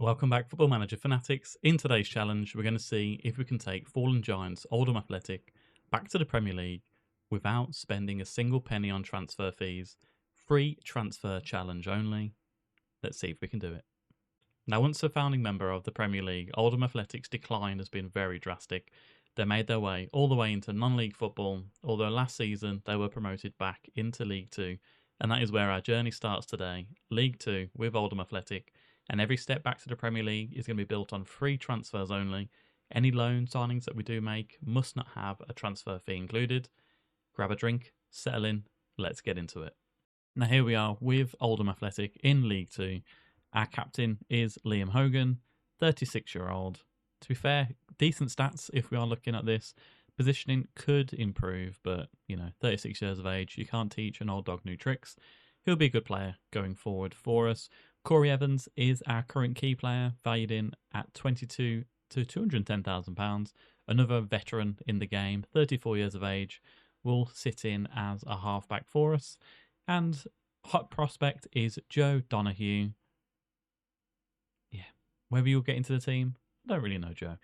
Welcome back, Football Manager fanatics. In today's challenge, we're going to see if we can take fallen giants Oldham Athletic back to the Premier League without spending a single penny on transfer fees. Free transfer challenge only. Let's see if we can do it. Now, once a founding member of the Premier League, Oldham Athletic's decline has been very drastic. They made their way all the way into non-league football, although last season they were promoted back into League 2, and that is where our journey starts today. League 2 with Oldham Athletic, and every step back to the Premier League is going to be built on free transfers only. Any loan signings that we do make must not have a transfer fee included. Grab a drink, settle in, let's get into it. Now here we are with Oldham Athletic in League 2. Our captain is Liam Hogan, 36-year-old. To be fair, decent stats if we are looking at this. Positioning could improve, but, 36 years of age, you can't teach an old dog new tricks. He'll be a good player going forward for us. Corey Evans is our current key player, valued in at £22 to £210,000. Another veteran in the game, 34 years of age, will sit in as a halfback for us. And hot prospect is Joe Donahue. Yeah, whether you'll get into the team, I don't really know, Joe.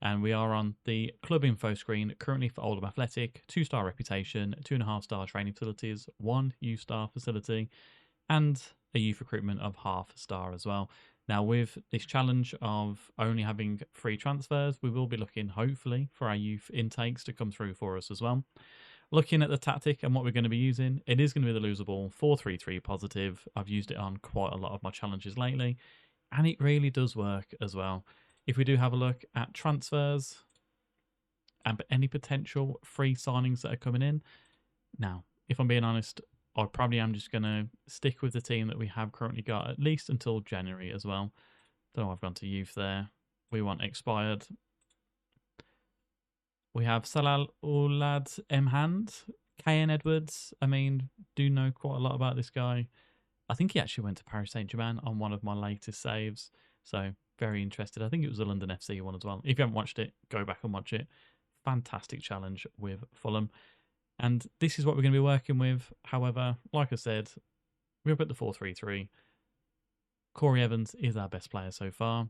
And we are on the club info screen currently for Oldham Athletic. 2-star reputation, 2.5-star training facilities, 1 U-star facility, and a youth recruitment of half a star as well. Now, with this challenge of only having free transfers, we will be looking, hopefully, for our youth intakes to come through for us as well. Looking at the tactic and what we're going to be using, it is going to be the losable 4-3-3 positive. I've used it on quite a lot of my challenges lately, and it really does work as well. If we do have a look at transfers and any potential free signings that are coming in, now, if I'm being honest, I probably am just going to stick with the team that we have currently got, at least until January as well. Don't know, I've gone to youth there. We want expired. We have Salal Ulad Emhand, KN Edwards. I mean, do know quite a lot about this guy. I think he actually went to Paris Saint-Germain on one of my latest saves. So, very interested. I think it was a London FC one as well. If you haven't watched it, go back and watch it. Fantastic challenge with Fulham. And this is what we're going to be working with. However, like I said, we're up at the 4-3-3. Corey Evans is our best player so far.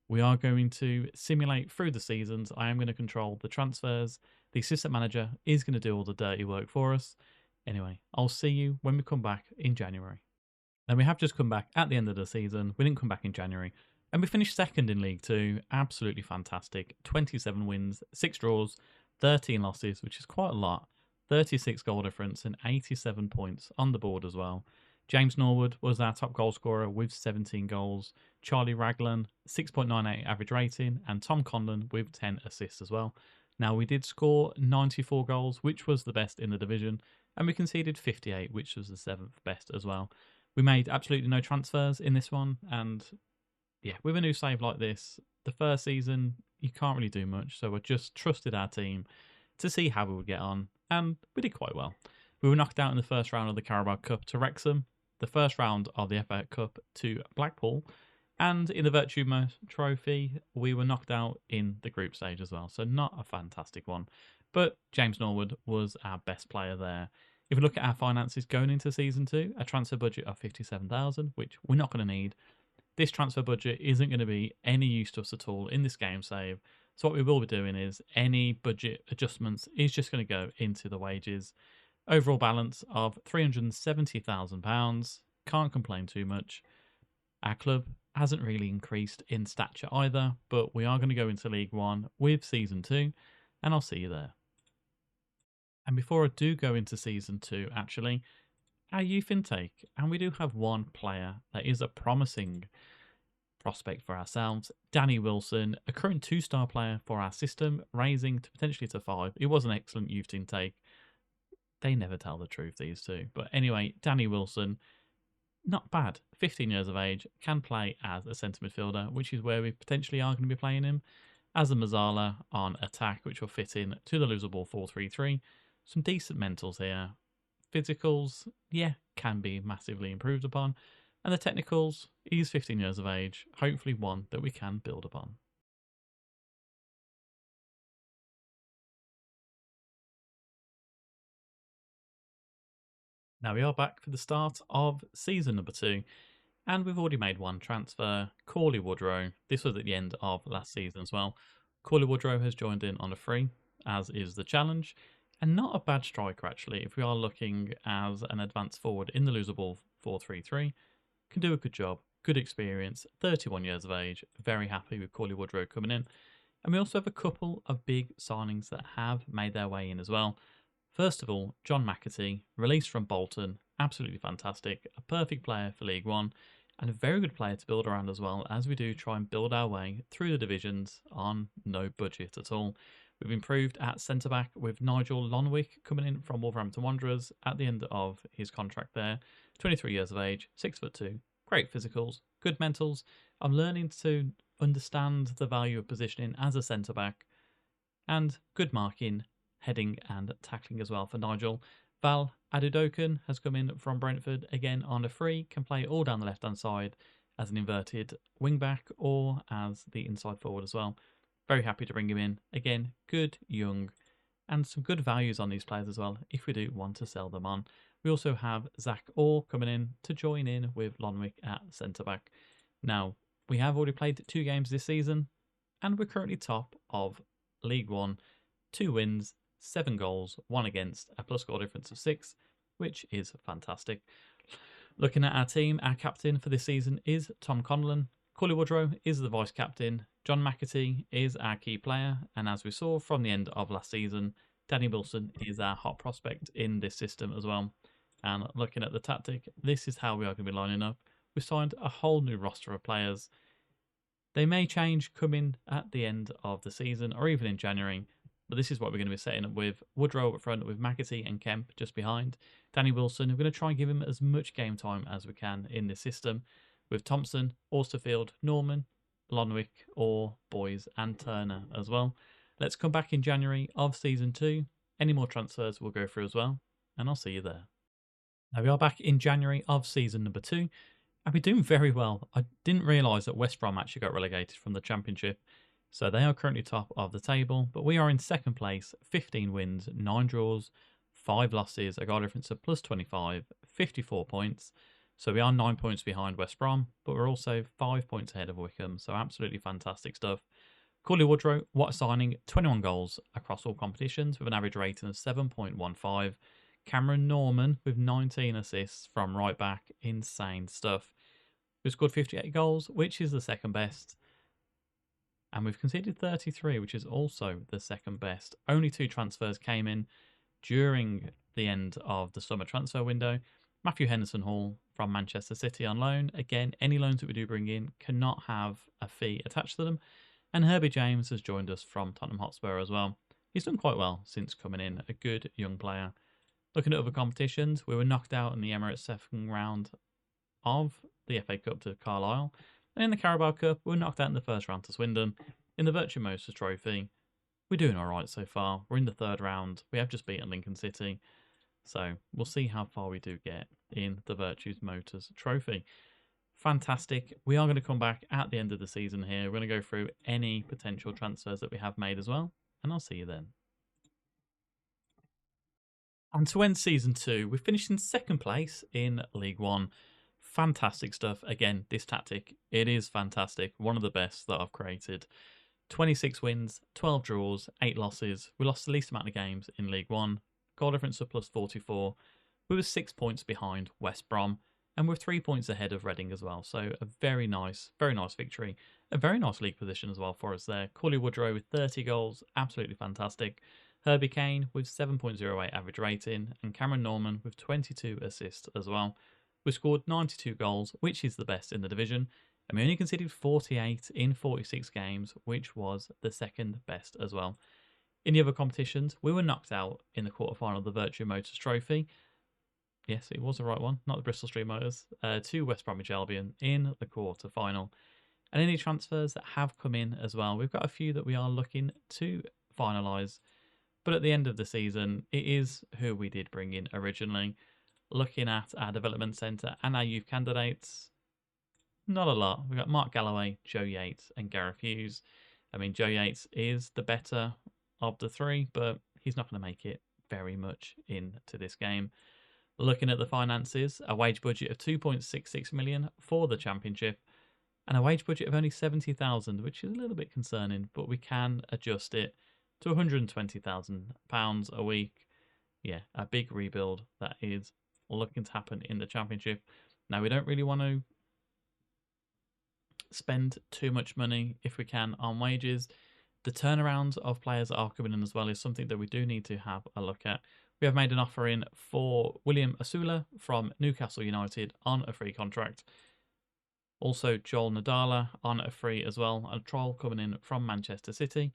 We are going to simulate through the seasons. I am going to control the transfers. The assistant manager is going to do all the dirty work for us. Anyway, I'll see you when we come back in January. And we have just come back at the end of the season. We didn't come back in January. And we finished second in League 2. Absolutely fantastic. 27 wins, 6 draws, 13 losses, which is quite a lot. 36 goal difference and 87 points on the board as well. James Norwood was our top goal scorer with 17 goals. Charlie Raglan, 6.98 average rating. And Tom Conlon with 10 assists as well. Now, we did score 94 goals, which was the best in the division. And we conceded 58, which was the 7th best as well. We made absolutely no transfers in this one. And yeah, with a new save like this, the first season, you can't really do much. So I just trusted our team to see how we would get on. And we did quite well. We were knocked out in the first round of the Carabao Cup to Wrexham, the first round of the FA Cup to Blackpool, and in the Virtue Trophy, we were knocked out in the group stage as well. So not a fantastic one. But James Norwood was our best player there. If we look at our finances going into Season 2, a transfer budget of 57,000, which we're not going to need. This transfer budget isn't going to be any use to us at all in this game save. So what we will be doing is any budget adjustments is just going to go into the wages. Overall balance of £370,000. Can't complain too much. Our club hasn't really increased in stature either, but we are going to go into League 1 with Season 2, and I'll see you there. And before I do go into Season 2, actually, our youth intake, and we do have one player that is a promising prospect for ourselves. Danny Wilson, a current 2-star player for our system, raising to potentially to 5. It was an excellent youth intake. They never tell the truth, these two. But anyway, Danny Wilson, not bad. 15 years of age, can play as a centre midfielder, which is where we potentially are going to be playing him. As a Mazzala on attack, which will fit in to the losable 4-3-3. Some decent mentals here. Physicals, yeah, can be massively improved upon. And the technicals, he's 15 years of age, hopefully one that we can build upon. Now we are back for the start of season number 2. And we've already made one transfer, Corley Woodrow. This was at the end of last season as well. Corley Woodrow has joined in on a free, as is the challenge. And not a bad striker, actually, if we are looking as an advanced forward in the losable 4-3-3. Can do a good job, good experience, 31 years of age. Very happy with Corley Woodrow coming in. And we also have a couple of big signings that have made their way in as well. First of all, John McAtee, released from Bolton, absolutely fantastic, a perfect player for League One, and a very good player to build around as well, as we do try and build our way through the divisions on no budget at all. We've improved at centre-back with Nigel Lonwick coming in from Wolverhampton Wanderers at the end of his contract there. 23 years of age, 6'2", great physicals, good mentals. I'm learning to understand the value of positioning as a centre-back, and good marking, heading and tackling as well for Nigel. Val Adudokan has come in from Brentford, again on a free, can play all down the left-hand side as an inverted wing-back or as the inside forward as well. Very happy to bring him in. Again, good, young, and some good values on these players as well, if we do want to sell them on. We also have Zach Orr coming in to join in with Lonwick at centre-back. Now, we have already played 2 games this season, and we're currently top of League One. 2 wins, 7 goals, 1 against, a plus score difference of 6, which is fantastic. Looking at our team, our captain for this season is Tom Conlon. Corley Woodrow is the vice-captain. John McAtee is our key player. And as we saw from the end of last season, Danny Wilson is our hot prospect in this system as well. And looking at the tactic, this is how we are going to be lining up. We signed a whole new roster of players. They may change coming at the end of the season or even in January. But this is what we're going to be setting up with. Woodrow up front with McAtee and Kemp just behind. Danny Wilson, we're going to try and give him as much game time as we can in this system. With Thompson, Austerfield, Norman, Lonwick, Orr, Boys and Turner as well. Let's come back in January of Season 2. Any more transfers we'll go through as well. And I'll see you there. Now we are back in January of Season number 2. And we're doing very well. I didn't realise that West Brom actually got relegated from the Championship. So they are currently top of the table, but we are in second place, 15 wins, 9 draws, 5 losses, a goal difference of plus 25, 54 points. So we are 9 points behind West Brom, but we're also 5 points ahead of Wickham. So absolutely fantastic stuff. Corley Woodrow, what a signing, 21 goals across all competitions with an average rating of 7.15. Cameron Norman with 19 assists from right back, insane stuff. We've scored 58 goals, which is the second best. And we've conceded 33, which is also the second best. Only 2 transfers came in during the end of the summer transfer window. Matthew Henderson Hall from Manchester City on loan. Again, any loans that we do bring in cannot have a fee attached to them. And Herbie James has joined us from Tottenham Hotspur as well. He's done quite well since coming in, a good young player. Looking at other competitions, we were knocked out in the Emirates second round of the FA Cup to Carlisle. And in the Carabao Cup, we were knocked out in the first round to Swindon. In the Virtue Motors Trophy, we're doing alright so far. We're in the third round. We have just beaten Lincoln City. So we'll see how far we do get in the Virtues Motors Trophy. Fantastic. We are going to come back at the end of the season here. We're going to go through any potential transfers that we have made as well. And I'll see you then. And to end Season 2, we finished in second place in League One. Fantastic stuff. Again, this tactic, it is fantastic. One of the best that I've created. 26 wins, 12 draws, 8 losses. We lost the least amount of games in League One. Goal difference of plus 44. We were 6 points behind West Brom. And we're 3 points ahead of Reading as well. So a very nice victory. A very nice league position as well for us there. Corley Woodrow with 30 goals. Absolutely fantastic. Herbie Kane with 7.08 average rating. And Cameron Norman with 22 assists as well. We scored 92 goals, which is the best in the division. And we only conceded 48 in 46 games, which was the second best as well. In the other competitions, we were knocked out in the quarterfinal of the Virtue Motors Trophy. Yes, it was the right one, not the Bristol Street Motors. To West Bromwich Albion in the quarter-final. And any transfers that have come in as well, we've got a few that we are looking to finalise. But at the end of the season, it is who we did bring in originally. Looking at our development centre and our youth candidates, not a lot. We've got Mark Galloway, Joe Yates and Gareth Hughes. I mean, Joe Yates is the better of the 3, but he's not going to make it very much into this game. Looking at the finances, a wage budget of 2.66 million for the championship and a wage budget of only 70,000, which is a little bit concerning, but we can adjust it to £120,000 a week. Yeah, a big rebuild that is looking to happen in the championship. Now, we don't really want to spend too much money if we can on wages. The turnaround of players that are coming in as well is something that we do need to have a look at. We have made an offer in for William Asula from Newcastle United on a free contract. Also, Joel Nadala on a free as well. A trial coming in from Manchester City.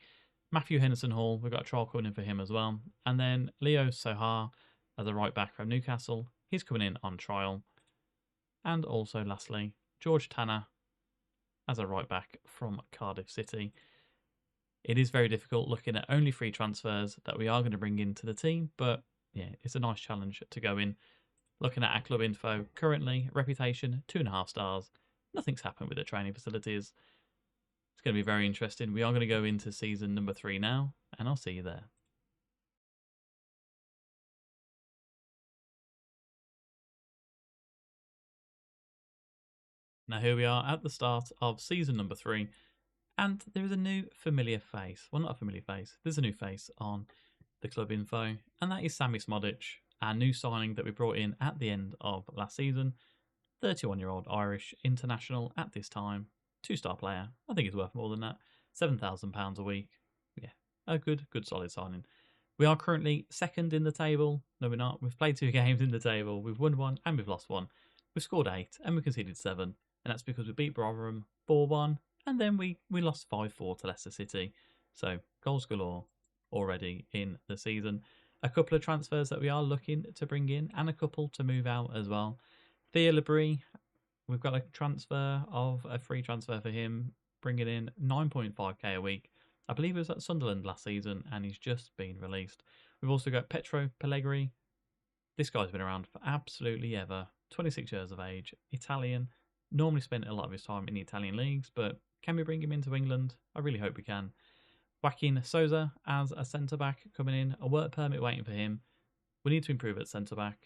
Matthew Henderson-Hall, we've got a trial coming in for him as well. And then Leo Sohar as a right back from Newcastle. He's coming in on trial. And also, lastly, George Tanner as a right back from Cardiff City. It is very difficult looking at only free transfers that we are going to bring into the team, but yeah, it's a nice challenge to go in. Looking at our club info, currently, reputation, 2.5 stars. Nothing's happened with the training facilities. It's going to be very interesting. We are going to go into season number 3 now, and I'll see you there. Now here we are at the start of season number 3, and there is a new familiar face. Well, not a familiar face. There's a new face on the club info, and that is Sammy Smodic, our new signing that we brought in at the end of last season. 31-year-old Irish international at this time. 2-star player. I think he's worth more than that. £7,000 a week. Yeah, a good solid signing. We are currently second in the table. No, we're not. We've played 2 games in the table. We've won 1 and we've lost 1. We've scored 8 and we conceded 7. And that's because we beat Rotherham 4-1 and then we lost 5-4 to Leicester City. So goals galore already in the season. A couple of transfers that we are looking to bring in and a couple to move out as well. Theo Labrie, we've got a transfer of a free transfer for him, bringing in 9.5k a week. I believe he was at Sunderland last season and he's just been released. We've also got Petro Pellegrini. This guy's been around for absolutely ever. 26 years of age, Italian. Normally spent a lot of his time in the Italian leagues, but can we bring him into England? I really hope we can. Joaquin Souza as a centre-back coming in. A work permit waiting for him. We need to improve at centre-back.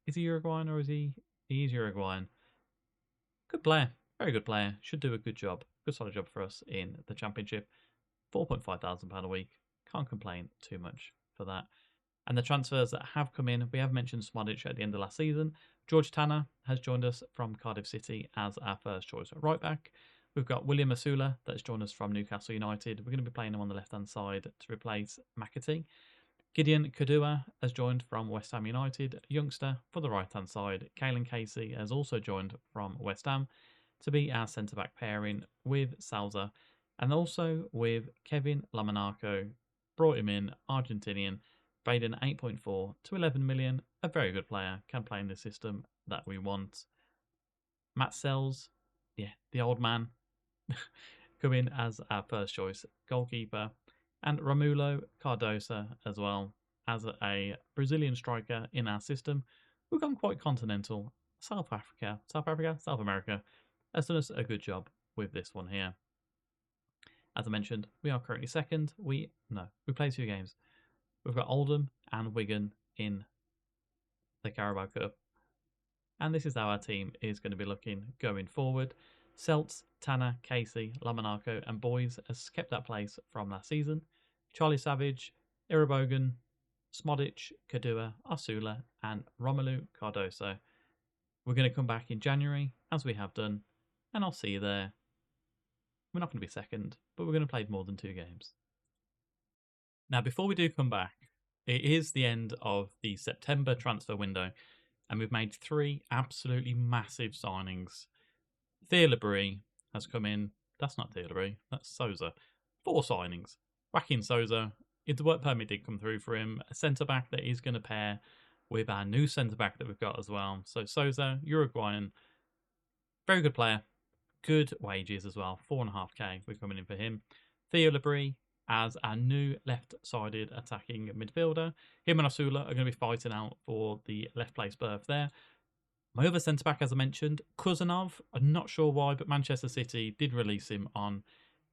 Is he Uruguayan or is he... He is Uruguayan. Good player. Very good player. Should do a good job. Good solid job for us in the championship. £4,500 a week. Can't complain too much for that. And the transfers that have come in, we have mentioned Smodic at the end of last season. George Tanner has joined us from Cardiff City as our first choice at right back. We've got William Asula that's joined us from Newcastle United. We're going to be playing him on the left-hand side to replace McAtee. Gideon Kadua has joined from West Ham United, youngster for the right-hand side. Caelan Casey has also joined from West Ham to be our centre-back pairing with Salza and also with Kevin Lamonaco. Brought him in, Argentinian, paid in 8.4 to 11 million. A very good player, can play in the system that we want. Matt Sells, yeah, the old man, come in as our first choice goalkeeper. And Romulo Cardosa as well as a Brazilian striker in our system. We've gone quite continental. South America has done us a good job with this one here. As I mentioned, we are currently second. We played 2 games. We've got Oldham and Wigan in the Carabao Cup. And this is how our team is going to be looking going forward. Seltz, Tanner, Casey, Lamonaco and Boys has kept that place from last season. Charlie Savage, Iribogan, Smodic, Kadua, Asula and Romelu Cardoso. We're going to come back in January, as we have done, and I'll see you there. We're not going to be second, but we're going to play more than 2 games. Now, before we do come back, it is the end of the September transfer window, and we've made 3 absolutely massive signings. Theo Labrie has come in. That's not Theo Labrie, that's Souza. 4 signings. Joaquin Souza, the work permit did come through for him. A centre-back that is going to pair with our new centre-back that we've got as well. So Souza, Uruguayan, very good player. Good wages as well. 4.5k we're coming in for him. Theo Labrie as our new left-sided attacking midfielder. Him and Asula are going to be fighting out for the left place berth there. My other centre-back, as I mentioned, Kuzanov. I'm not sure why, but Manchester City did release him on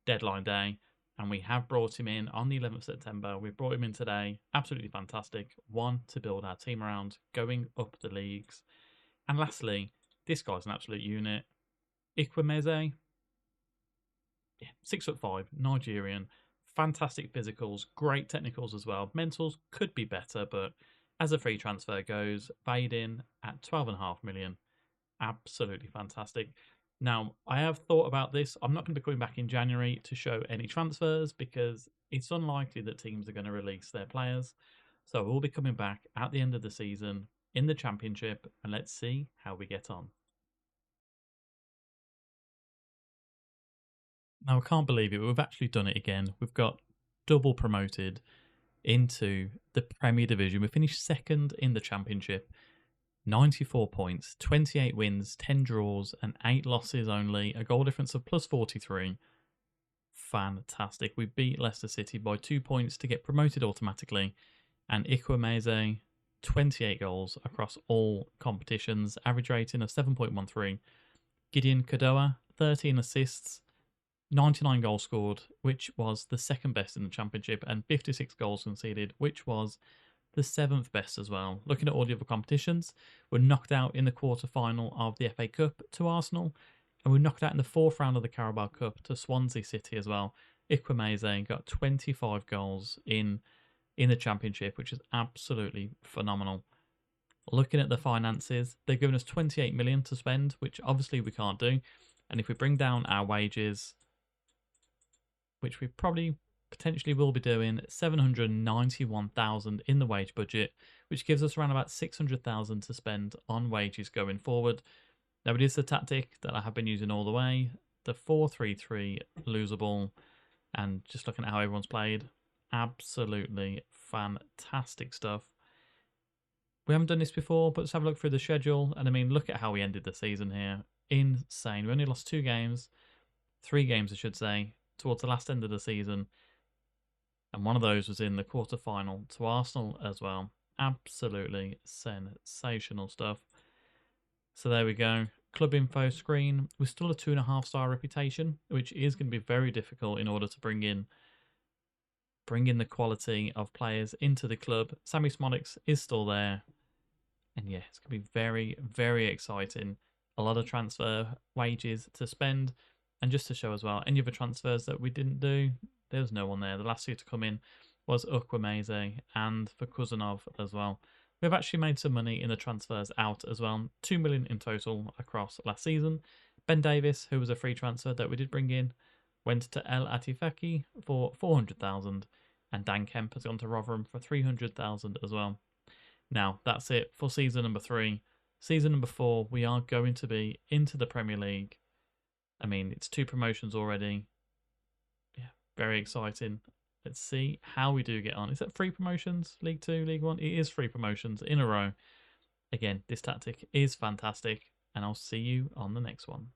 deadline day. and we have brought him in on the 11th of September. We brought him in today. Absolutely fantastic. One to build our team around, going up the leagues. And lastly, this guy's an absolute unit. Ikwemeze. Yeah, 6'5", Nigerian. Fantastic physicals, great technicals as well. Mentals could be better, but as a free transfer goes, paid in at 12.5 million. Absolutely fantastic. Now, I have thought about this. I'm not going to be coming back in January to show any transfers because it's unlikely that teams are going to release their players. So we'll be coming back at the end of the season in the Championship, and let's see how we get on. Now, I can't believe it. We've actually done it again. We've got double promoted into the Premier Division. We finished second in the Championship. 94 points, 28 wins, 10 draws, and 8 losses only. A goal difference of plus 43. Fantastic. We beat Leicester City by 2 points to get promoted automatically. And Ikwemeze, 28 goals across all competitions, average rating of 7.13. Gideon Kadoa, 13 assists, 99 goals scored, which was the second best in the Championship, and 56 goals conceded, which was the 7th best as well. Looking at all the other competitions, we're knocked out in the quarter-final of the FA Cup to Arsenal, and we're knocked out in the 4th round of the Carabao Cup to Swansea City as well. Ikwemeze got 25 goals in the Championship, which is absolutely phenomenal. Looking at the finances, they've given us 28 million to spend, which obviously we can't do. And if we bring down our wages, which we probably potentially will be doing, 791,000 in the wage budget, which gives us around about 600,000 to spend on wages going forward. Now, it is the tactic that I have been using all the way, the 4-3-3 losable, and just looking at how everyone's played, absolutely fantastic stuff. We haven't done this before, but let's have a look through the schedule, and I mean, look at how we ended the season here. Insane. We only lost 2 games, 3 games I should say, towards the last end of the season. And one of those was in the quarter-final to Arsenal as well. Absolutely sensational stuff. So there we go. Club info screen. We're still a 2.5-star reputation, which is going to be very difficult in order to bring in the quality of players into the club. Sammy Smolix is still there. And yeah, it's going to be very, very exciting. A lot of transfer wages to spend. And just to show as well, any other transfers that we didn't do, there was no one there. The last 2 to come in was Ikwemeze and for Kuzanov as well. We've actually made some money in the transfers out as well. 2 million in total across last season. Ben Davis, who was a free transfer that we did bring in, went to El Atifaki for 400,000. And Dan Kemp has gone to Rotherham for 300,000 as well. Now, that's it for season number 3. Season number 4, we are going to be into the Premier League. I mean, it's 2 promotions already. Yeah, very exciting. Let's see how we do get on. Is that 3 promotions? League 2, League 1? It is 3 promotions in a row. Again, this tactic is fantastic, and I'll see you on the next one.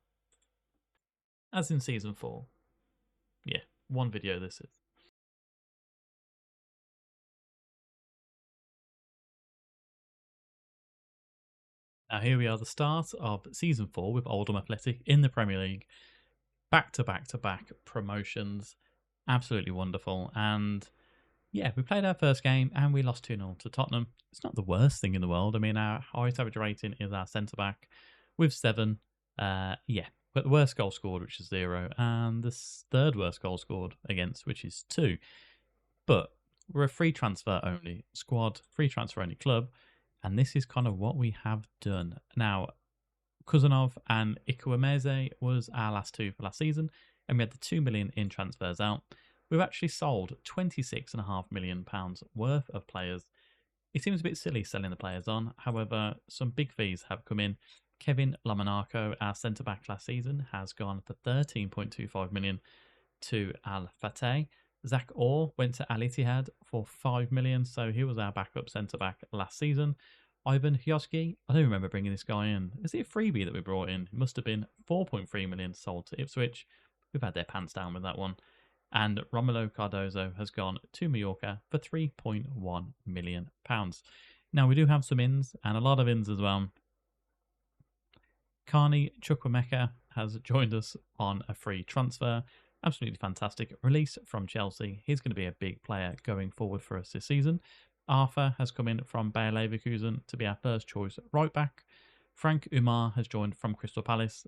As in season 4. Yeah, 1 video this is. Now here we are, the start of season 4 with Oldham Athletic in the Premier League. Back to back promotions. Absolutely wonderful. And yeah, we played our first game and we lost 2-0 to Tottenham. It's not the worst thing in the world. I mean, our highest average rating is our centre-back with 7. Yeah, but the worst goal scored, which is 0. And the 3rd worst goal scored against, which is 2. But we're a free transfer only squad, free transfer only club. And this is kind of what we have done. Now, Kuzanov and Ikwemeze was our last 2 for last season, and we had the 2 million in transfers out. We've actually sold £26.5 million worth of players. It seems a bit silly selling the players on. However, some big fees have come in. Kevin Lamonaco, our centre-back last season, has gone for 13.25 million to Al Fateh. Zach Orr went to Al Ittihad for 5 million, so he was our backup centre-back last season. Ivan Hyoski, I don't remember bringing this guy in. Is it a freebie that we brought in? It must have been 4.3 million sold to Ipswich. We've had their pants down with that one. And Romulo Cardozo has gone to Mallorca for £3.1 million. Now, we do have some ins, and a lot of ins as well. Carney Chukwemeka has joined us on a free transfer, Absolutely fantastic release from Chelsea. He's going to be a big player going forward for us this season. Arthur has come in from Bayer Leverkusen to be our first choice right back. Frank Umar has joined from Crystal Palace.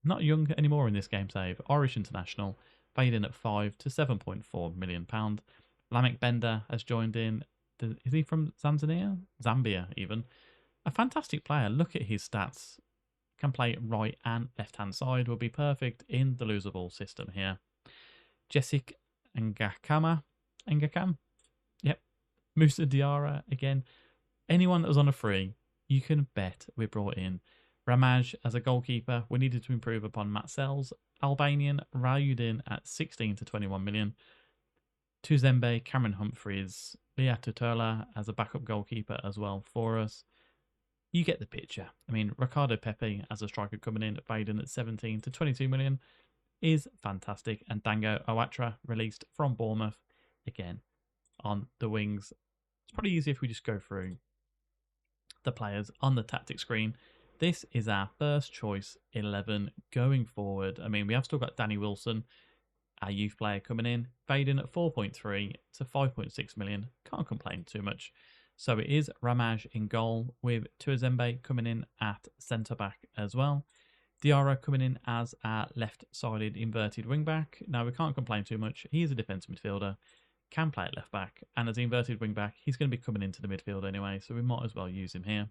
Not young anymore in this game save. Irish international, paid in at 5 to £7.4 million. Lamek Bender has joined in. Is he from Tanzania? Zambia, even. A fantastic player. Look at his stats. Can play right and left hand side. Will be perfect in the losable system here. Jessic Ngakam. Yep. Musa Diarra again. Anyone that was on a free, you can bet we brought in. Ramaj as a goalkeeper. We needed to improve upon Matt Sells. Albanian valued in at 16 to 21 million. Tuzembe, Cameron Humphreys, Leah Tutola as a backup goalkeeper as well for us. You get the picture. I mean, Ricardo Pepe as a striker coming in, Baden at 17 to 22 million is fantastic. And Dango Owatra released from Bournemouth again on the wings. It's probably easier if we just go through the players on the tactic screen. This is our first choice 11 going forward. I mean, we have still got Danny Wilson, our youth player, coming in. Baden at 4.3 to 5.6 million. Can't complain too much. So it is Ramaj in goal with Tuazembe coming in at centre-back as well. Diarra coming in as our left-sided inverted wing-back. Now, we can't complain too much. He is a defensive midfielder, can play at left-back, and as the inverted wing-back, he's going to be coming into the midfield anyway, so we might as well use him here.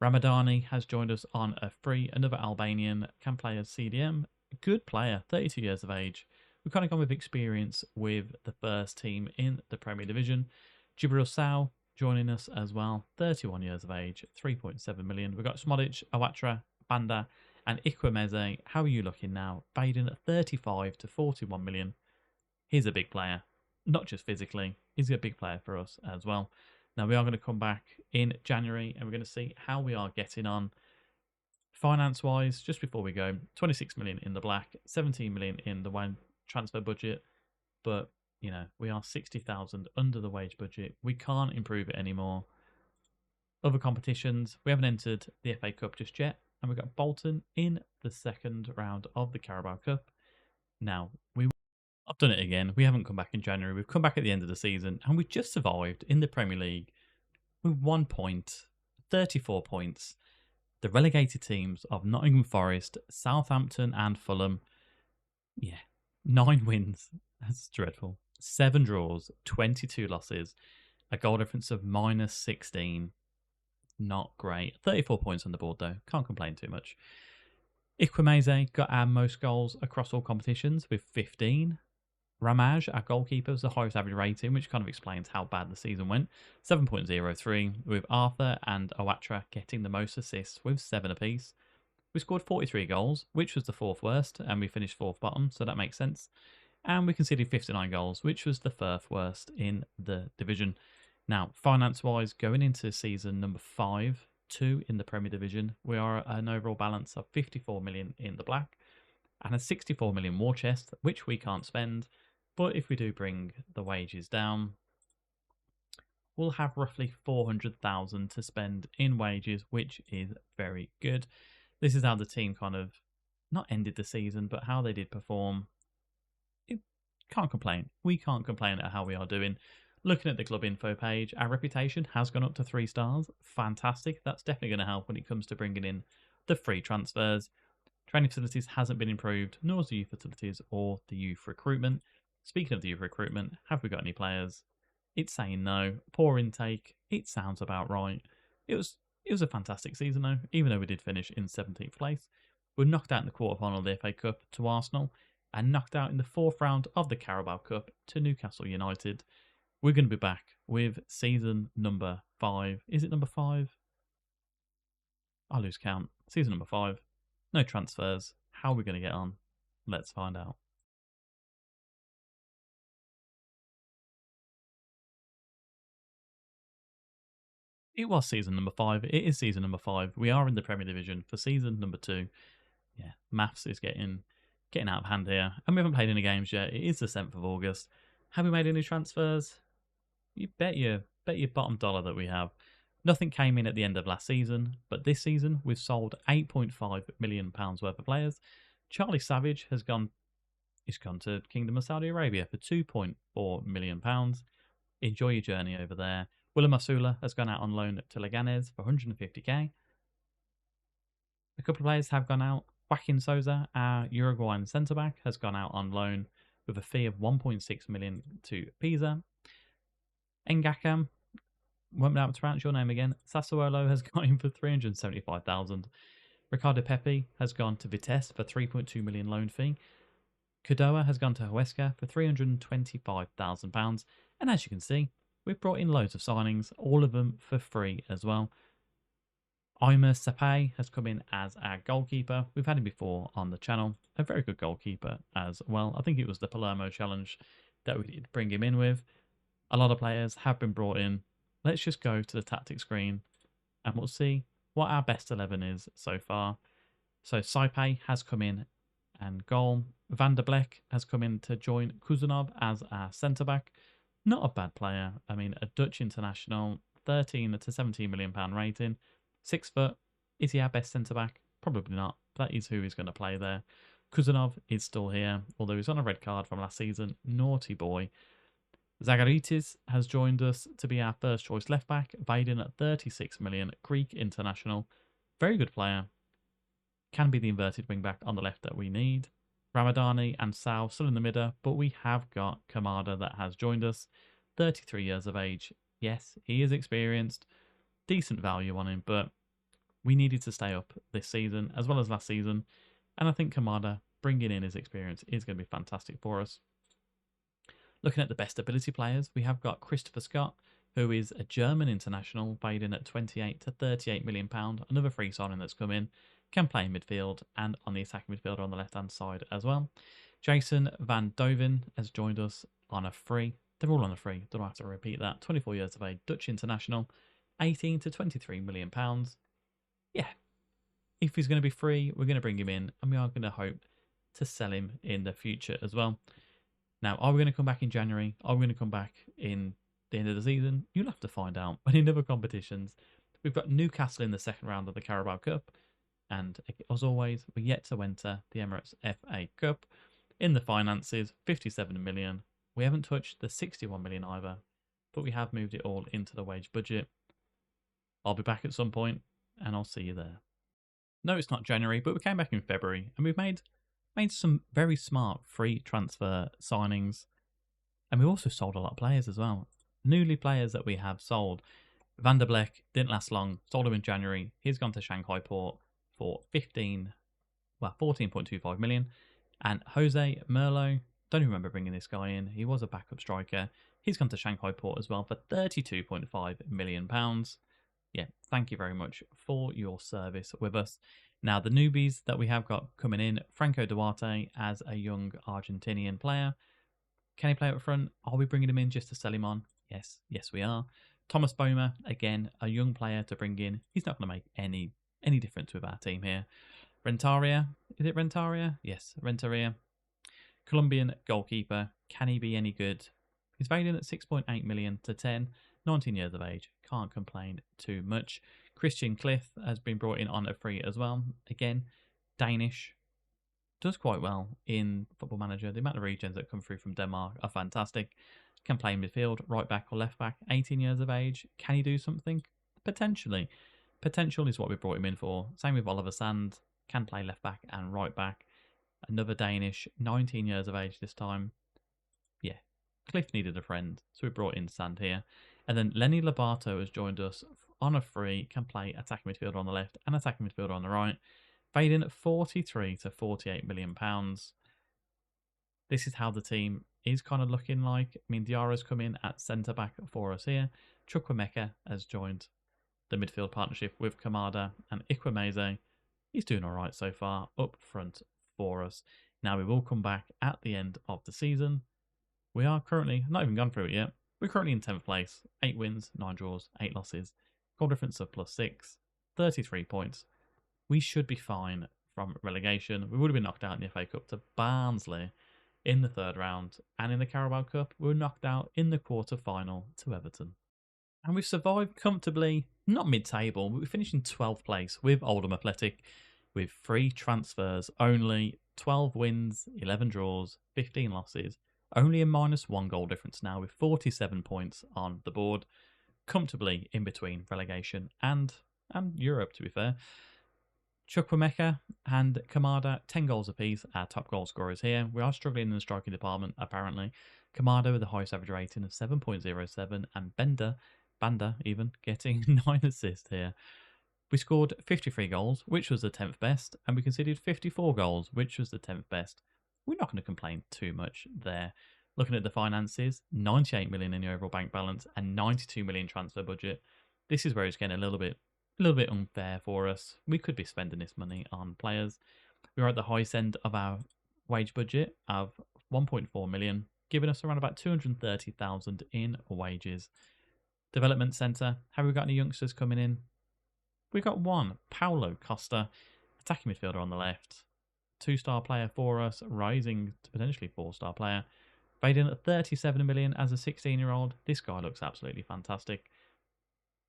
Ramadani has joined us on a free, another Albanian, can play as CDM. Good player, 32 years of age. We've kind of gone with experience with the first team in the Premier Division. Jibril Sow joining us as well, 31 years of age, 3.7 million. We've got Smodic, Awatra, Banda, and Ikwemeze. How are you looking now? Baden at 35 to 41 million. He's a big player, not just physically. He's a big player for us as well. Now, we are going to come back in January and we're going to see how we are getting on finance-wise. Just before we go, 26 million in the black, 17 million in the wage transfer budget. But, you know, we are 60,000 under the wage budget. We can't improve it anymore. Other competitions, we haven't entered the FA Cup just yet. And we've got Bolton in the second round of the Carabao Cup. Now, I've done it again. We haven't come back in January. We've come back at the end of the season. And we just survived in the Premier League with 1 point, 34 points. The relegated teams of Nottingham Forest, Southampton and Fulham. Yeah, 9 wins. That's dreadful. 7 draws, 22 losses. A goal difference of minus 16. Not great. 34 points on the board though. Can't complain too much. Ikwemeze got our most goals across all competitions with 15. Ramaj, our goalkeeper, was the highest average rating, which kind of explains how bad the season went. 7.03, with Arthur and Owatra getting the most assists with 7 apiece. We scored 43 goals, which was the 4th worst, and we finished 4th bottom, so that makes sense. And we conceded 59 goals, which was the 1st worst in the division. Now, finance-wise, going into season number 5, 2 in the Premier Division, we are at an overall balance of 54 million in the black and a 64 million war chest, which we can't spend. But if we do bring the wages down, we'll have roughly 400,000 to spend in wages, which is very good. This is how the team kind of not ended the season, but how they did perform. Can't complain. We can't complain at how we are doing. Looking at the club info page, our reputation has gone up to 3 stars. Fantastic. That's definitely going to help when it comes to bringing in the free transfers. Training facilities hasn't been improved, nor has the youth facilities or the youth recruitment. Speaking of the youth recruitment, have we got any players? It's saying no. Poor intake. It sounds about right. It was a fantastic season though, even though we did finish in 17th place. We were knocked out in the quarterfinal of the FA Cup to Arsenal and knocked out in the 4th round of the Carabao Cup to Newcastle United. We're going to be back with season number 5. Is it number 5? I lose count. Season number 5. No transfers. How are we going to get on? Let's find out. It was season number 5. It is season number 5. We are in the Premier Division for season number 2. Yeah, maths is getting out of hand here. And we haven't played any games yet. It is the 7th of August. Have we made any transfers? You bet your bottom dollar that we have. Nothing came in at the end of last season, but this season we've sold £8.5 million worth of players. Charlie Savage has gone He's gone to Kingdom of Saudi Arabia for £2.4 million. Enjoy your journey over there. Willem Masula has gone out on loan to Leganés for 150k. A couple of players have gone out. Joaquin Sousa, our Uruguayan centre-back, has gone out on loan with a fee of 1.6 million to Pisa. Ngakam, won't be able to pronounce your name again. Sassuolo has gone in for 375,000. Ricardo Pepe has gone to Vitesse for 3.2 million loan fee. Kudoa has gone to Huesca for £325,000. And as you can see, we've brought in loads of signings, all of them for free as well. Aima Sapai has come in as our goalkeeper. We've had him before on the channel. A very good goalkeeper as well. I think it was the Palermo challenge that we did bring him in with. A lot of players have been brought in. Let's just go to the tactics screen and we'll see what our best 11 is so far. So Sapai has come in and goal. Van der Bleck has come in to join Kuzunov as our centre-back. Not a bad player. I mean, a Dutch international, 13 to 17 million pound rating. 6 foot. Is he our best centre-back? Probably not. That is who is going to play there. Kuzunov is still here, although he's on a red card from last season. Naughty boy. Zagaritis has joined us to be our first choice left-back. Vaden at 36 million. Greek international. Very good player. Can be the inverted wing-back on the left that we need. Ramadani and Sal still in the middle, but we have got Kamada that has joined us. 33 years of age. Yes, he is experienced. Decent value on him, but we needed to stay up this season as well as last season. And I think Kamada bringing in his experience is going to be fantastic for us. Looking at the best ability players, we have got Christopher Scott, who is a German international, paid in at 28 to 38 million pound. Another free signing that's come in. Can play in midfield and on the attacking midfielder on the left-hand side as well. Jason Van Doven has joined us on a free. They're all on a free. Don't have to repeat that. 24 years of age, Dutch international, 18 to 23 million pounds. Yeah, if he's going to be free, we're going to bring him in, and we are going to hope to sell him in the future as well. Now, are we going to come back in January? Are we going to come back in the end of the season? You'll have to find out. But in other competitions, we've got Newcastle in the second round of the Carabao Cup. And as always, we're yet to enter the Emirates FA Cup. In the finances, 57 million. We haven't touched the 61 million either, but we have moved it all into the wage budget. I'll be back at some point, and I'll see you there. No, it's not January, but we came back in February, and we've made some very smart free transfer signings. And we also sold a lot of players as well. Newly players that we have sold. Van der Bleck didn't last long. Sold him in January. He's gone to Shanghai Port for 14.25 million. And Jose Merlo, don't even remember bringing this guy in. He was a backup striker. He's gone to Shanghai Port as well for £32.5 million. Yeah, thank you very much for your service with us. Now, the newbies that we have got coming in, Franco Duarte as a young Argentinian player. Can he play up front? Are we bringing him in just to sell him on? Yes, we are. Thomas Boma, again, a young player to bring in. He's not going to make any difference with our team here. Rentaria, is it Rentaria? Yes, Rentaria. Colombian goalkeeper. Can he be any good? He's valued at 6.8 million to 10. 19 years of age. Can't complain too much. Christian Cliff has been brought in on a free as well. Again, Danish. Does quite well in Football Manager. The amount of regions that come through from Denmark are fantastic. Can play in midfield, right back or left back. 18 years of age. Can he do something? Potentially. Potential is what we brought him in for. Same with Oliver Sand. Can play left back and right back. Another Danish. 19 years of age this time. Yeah. Cliff needed a friend, so we brought in Sand here. And then Lenny Lobato has joined us on a free. Can play attacking midfielder on the left and attacking midfielder on the right. Fading at 43 to 48 million pounds. This is how the team is kind of looking like. I mean, Diarra's come in at centre-back for us here. Chukwemeka has joined the midfield partnership with Kamada and Ikwemeze. He's doing all right so far up front for us. Now, we will come back at the end of the season. We are currently, not even gone through it yet, we're currently in 10th place. 8 wins, 9 draws, 8 losses. Goal difference of +6, 33 points. We should be fine from relegation. We would have been knocked out in the FA Cup to Barnsley in the 3rd round. And in the Carabao Cup, we were knocked out in the quarter-final to Everton. And we've survived comfortably, not mid-table, but we finished in 12th place with Oldham Athletic with free transfers only. 12 wins, 11 draws, 15 losses. Only a -1 goal difference now with 47 points on the board. Comfortably in between relegation and Europe, to be fair. Chukwuemeka and Kamada, 10 goals apiece, our top goal scorers here. We are struggling in the striking department, apparently. Kamada with the highest average rating of 7.07, and Banda even, getting 9 assists here. We scored 53 goals, which was the 10th best, and we conceded 54 goals, which was the 10th best. We're not going to complain too much there. Looking at the finances, 98 million in the overall bank balance and 92 million transfer budget. This is where it's getting a little bit unfair for us. We could be spending this money on players. We're at the highest end of our wage budget of 1.4 million, giving us around about 230,000 in wages. Development centre, have we got any youngsters coming in? We've got one, Paulo Costa, attacking midfielder on the left. 2-star player for us, rising to potentially 4-star player. Paid in at 37 million as a 16-year-old. This guy looks absolutely fantastic.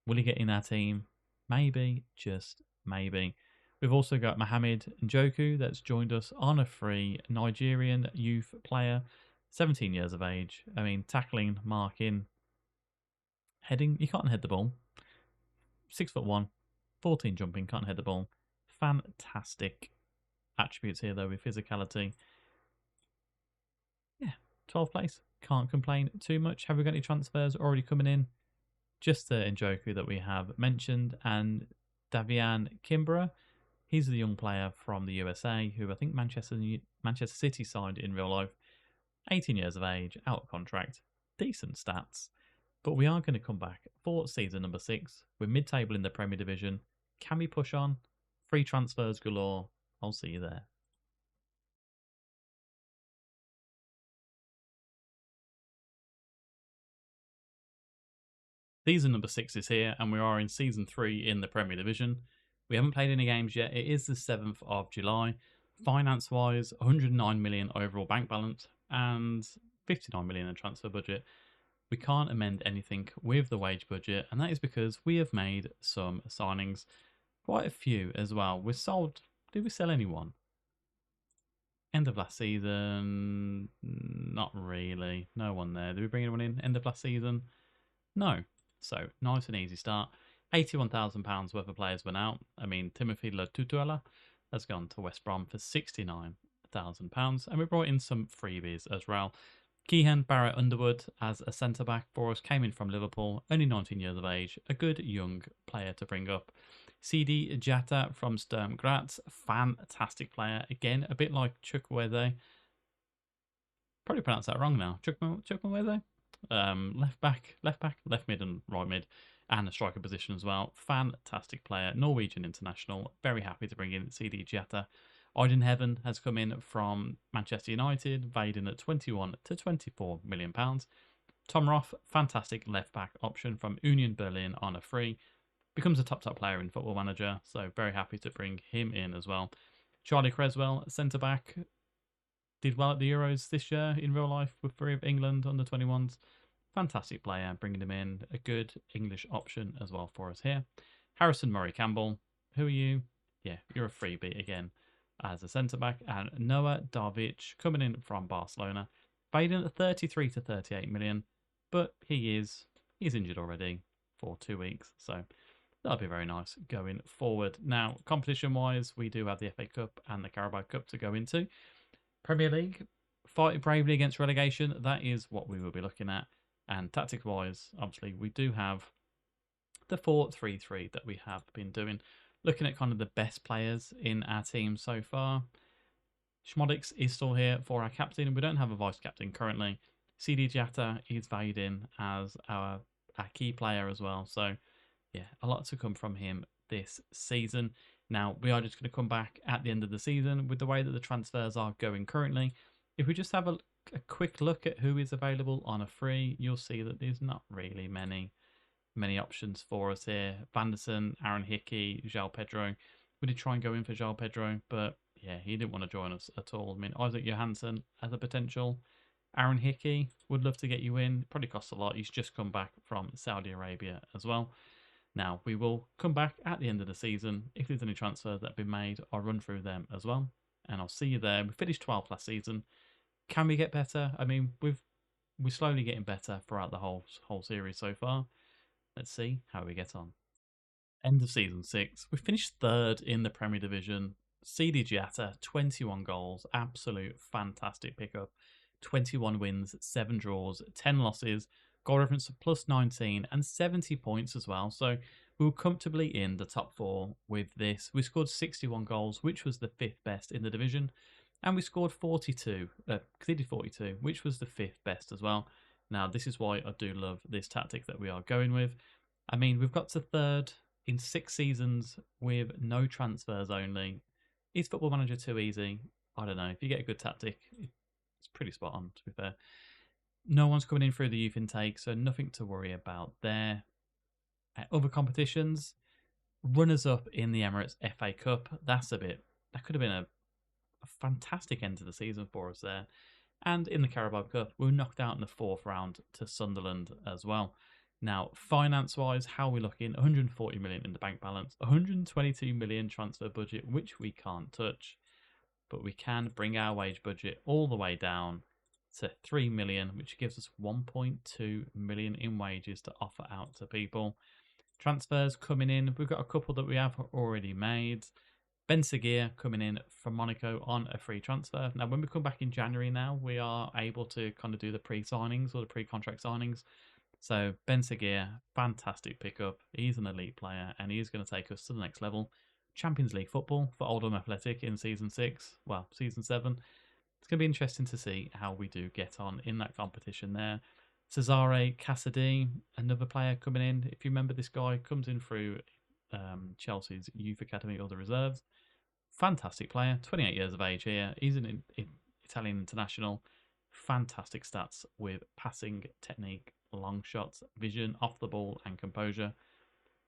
Will he get in our team? Maybe, just maybe. We've also got Mohamed Njoku that's joined us on a free, Nigerian youth player, 17 years of age. I mean, tackling, marking, heading, you can't head the ball. 6'1", 14 jumping, can't head the ball. Fantastic attributes here though with physicality. Yeah, 12th place. Can't complain too much. Have we got any transfers already coming in? Just the Njoku that we have mentioned, and Davian Kimbrough. He's the young player from the USA who I think Manchester City signed in real life. 18 years of age, out of contract, decent stats. But we are going to come back for season number 6. We're mid-table in the Premier Division. Can we push on? Free transfers galore. I'll see you there. Season number 6 is here, and we are in season 3 in the Premier Division. We haven't played any games yet. It is the 7th of July. Finance-wise, 109 million overall bank balance and 59 million in transfer budget. We can't amend anything with the wage budget, and that is because we have made some signings. Quite a few as well. We sold... Did we sell anyone? End of last season... Not really. No one there. Did we bring anyone in? End of last season? No. So, nice and easy start. £81,000 worth of players went out. I mean, Timothy Lotutuela has gone to West Brom for £69,000. And we brought in some freebies as well. Keehan Barrett Underwood as a centre-back for us, came in from Liverpool, only 19 years of age, a good young player to bring up. CD Jata from Sturm Graz, fantastic player. Again, a bit like Chukwueze. Probably pronounced that wrong now. Chukwueze? Left back, left mid and right mid, and a striker position as well. Fantastic player, Norwegian international. Very happy to bring in CD Jata. Iden Heaven has come in from Manchester United, valued in at 21 to 24 million pounds. Tom Roth, fantastic left back option from Union Berlin on a free. Becomes a top player in Football Manager, so very happy to bring him in as well. Charlie Creswell, centre back, did well at the Euros this year in real life with 3 of England under 21s. Fantastic player, bringing him in. A good English option as well for us here. Harrison Murray Campbell, who are you? Yeah, you're a freebie again as a centre-back. And Noah Darvic coming in from Barcelona. Paid in at 33 to 38 million, but he's injured already for 2 weeks, so that'll be very nice going forward. Now, competition-wise, we do have the FA Cup and the Carabao Cup to go into. Premier League, fight bravely against relegation. That is what we will be looking at. And tactics-wise, obviously, we do have the 4-3-3 that we have been doing. Looking at kind of the best players in our team so far. Schmodix is still here for our captain. We don't have a vice-captain currently. CD Jata is valued in as our key player as well. So, yeah, a lot to come from him this season. Now, we are just going to come back at the end of the season with the way that the transfers are going currently. If we just have a quick look at who is available on a free, you'll see that there's not really many options for us here. Vanderson, Aaron Hickey, João Pedro. We did try and go in for João Pedro, but yeah, he didn't want to join us at all. I mean, Isaac Johansson as a potential. Aaron Hickey, would love to get you in. Probably costs a lot. He's just come back from Saudi Arabia as well. Now, we will come back at the end of the season. If there's any transfers that have been made, I'll run through them as well. and I'll see you there. We finished 12th last season. Can we get better? I mean, we're slowly getting better throughout the whole series so far. Let's see how we get on. End of season 6. We finished third in the Premier Division. CD Giatta, 21 goals. Absolute fantastic pickup. 21 wins, 7 draws, 10 losses. Goal reference of plus 19 and 70 points as well. So we were comfortably in the top 4 with this. We scored 61 goals, which was the 5th best in the division. And we scored 42, conceded 42, which was the 5th best as well. Now, this is why I do love this tactic that we are going with. I mean, we've got to third in 6 seasons with no transfers only. Is Football Manager too easy? I don't know. If you get a good tactic, it's pretty spot on, to be fair. No one's coming in through the youth intake, so nothing to worry about there. At other competitions, runners-up in the Emirates FA Cup. That could have been a fantastic end to the season for us there. And in the Carabao Cup, we were knocked out in the 4th round to Sunderland as well. Now, finance-wise, how are we looking? 140 million in the bank balance, 122 million transfer budget, which we can't touch. But we can bring our wage budget all the way down to 3 million, which gives us 1.2 million in wages to offer out to people. Transfers coming in, we've got a couple that we have already made. Ben Seguir coming in from Monaco on a free transfer. Now, when we come back in January now, we are able to kind of do the pre-signings or the pre-contract signings. So Ben Seguir, fantastic pickup. He's an elite player and he's going to take us to the next level. Champions League football for Oldham Athletic in season 6. Well, season 7. It's going to be interesting to see how we do get on in that competition there. Cesare Cassidy, another player coming in. If you remember, this guy comes in through Chelsea's youth academy or the reserves. Fantastic player, 28 years of age here. He's an Italian international. Fantastic stats with passing, technique, long shots, vision, off the ball, and composure.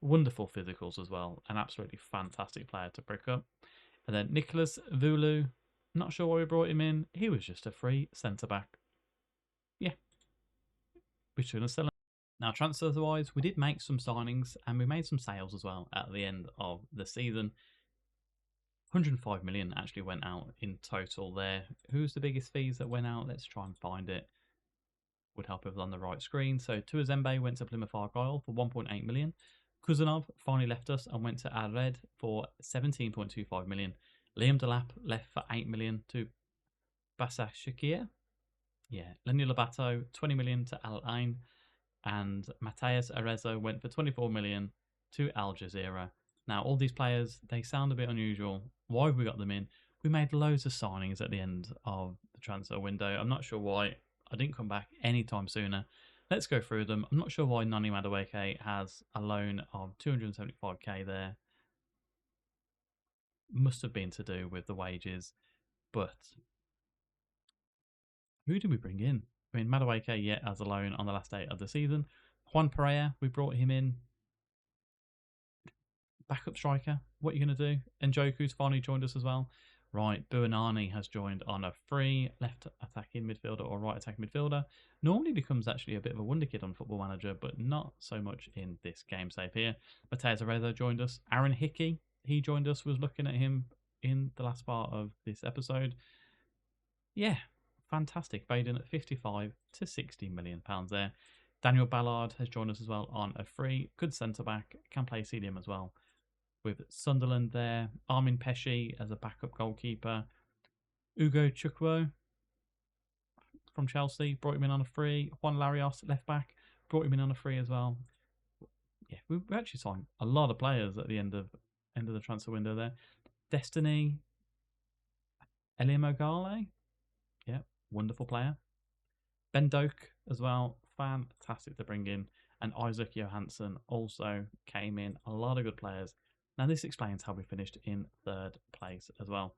Wonderful physicals as well. An absolutely fantastic player to pick up. And then Nicholas Vulu, not sure why we brought him in. He was just a free centre-back. Yeah. We shouldn't have sell him. Now, transfers-wise, we did make some signings and we made some sales as well at the end of the season. 105 million actually went out in total there. Who's the biggest fees that went out? Let's try and find it. Would help if it was on the right screen. So Tuazembe went to Plymouth Argyle for 1.8 million. Kuzanov finally left us and went to Al-Red for 17.25 million. Liam Delap left for 8 million to Basashakir. Yeah, Lenny Lobato, 20 million to Al Ain. And Mateus Arezzo went for 24 million to Al Jazeera. Now, all these players, they sound a bit unusual. Why have we got them in? We made loads of signings at the end of the transfer window. I'm not sure why I didn't come back anytime sooner. Let's go through them. I'm not sure why Nani Madueke has a loan of 275k there. Must have been to do with the wages. But who did we bring in? I mean, Madueke yet has a loan on the last day of the season. Juan Pereira, we brought him in. Backup striker, what are you going to do? Njoku's finally joined us as well. Right, Buonani has joined on a free left attacking midfielder or right attacking midfielder. Normally becomes actually a bit of a wonder kid on Football Manager, but not so much in this game save here. Mateus Arezzo joined us. Aaron Hickey, he joined us, was looking at him in the last part of this episode. Yeah, fantastic. Baden at 55 to 60 million pounds there. Daniel Ballard has joined us as well on a free. Good centre-back, can play CDM as well. With Sunderland there, Armin Pesci as a backup goalkeeper. Ugo Chukwu from Chelsea, brought him in on a free. Juan Larios, left back, brought him in on a free as well. Yeah, we actually signed a lot of players at the end of the transfer window there. Destiny, Eliam Ogale, yeah, wonderful player. Ben Doak as well, fantastic to bring in. And Isaac Johansson also came in. A lot of good players. Now, this explains how we finished in 3rd place as well.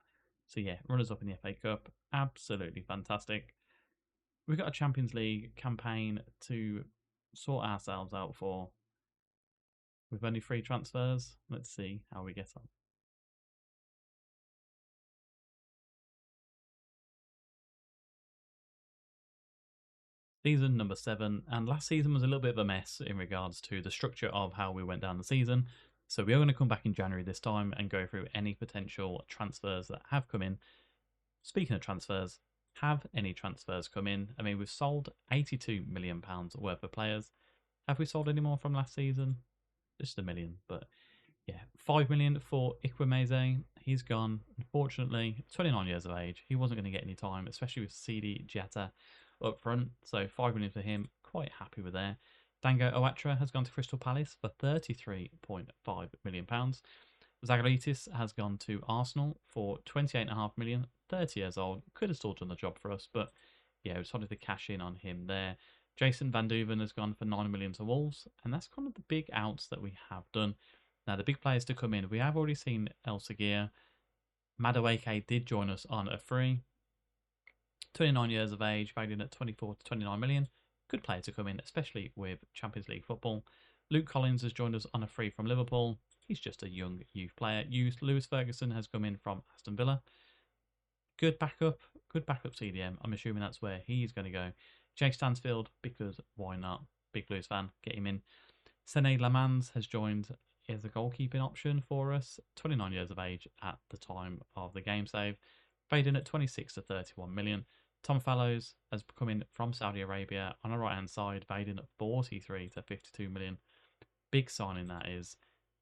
So, yeah, runners-up in the FA Cup. Absolutely fantastic. We've got a Champions League campaign to sort ourselves out for. With only 3 transfers. Let's see how we get on. Season number 7. And last season was a little bit of a mess in regards to the structure of how we went down the season. So we are going to come back in January this time and go through any potential transfers that have come in. Speaking of transfers, have any transfers come in? I mean, we've sold £82 million worth of players. Have we sold any more from last season? Just a million, but yeah, 5 million for Ikwemeze. He's gone. Unfortunately, 29 years of age. He wasn't going to get any time, especially with CD Jetta up front. So 5 million for him. Quite happy with there. Dango Oatra has gone to Crystal Palace for £33.5 million. Zagalaitis has gone to Arsenal for 28.5 million. 30 years old. Could have still done the job for us, but yeah, we decided to cash in on him there. Jason Van Duven has gone for 9 million to Wolves, and that's kind of the big outs that we have done. Now, the big players to come in, we have already seen El Seguir. Madueke did join us on a free. 29 years of age, valued at 24 to 29 million. Good player to come in, especially with Champions League football. Luke Collins has joined us on a free from Liverpool. He's just a young youth player. Lewis Ferguson has come in from Aston Villa. Good backup CDM. I'm assuming that's where he's going to go. Jake Stansfield, because why not? Big Blues fan, get him in. Sene Lamans has joined as a goalkeeping option for us. 29 years of age at the time of the game save. Fading at 26 to 31 million. Tom Fallows has come in from Saudi Arabia on the right hand side, fading at 43 to 52 million. Big signing that is.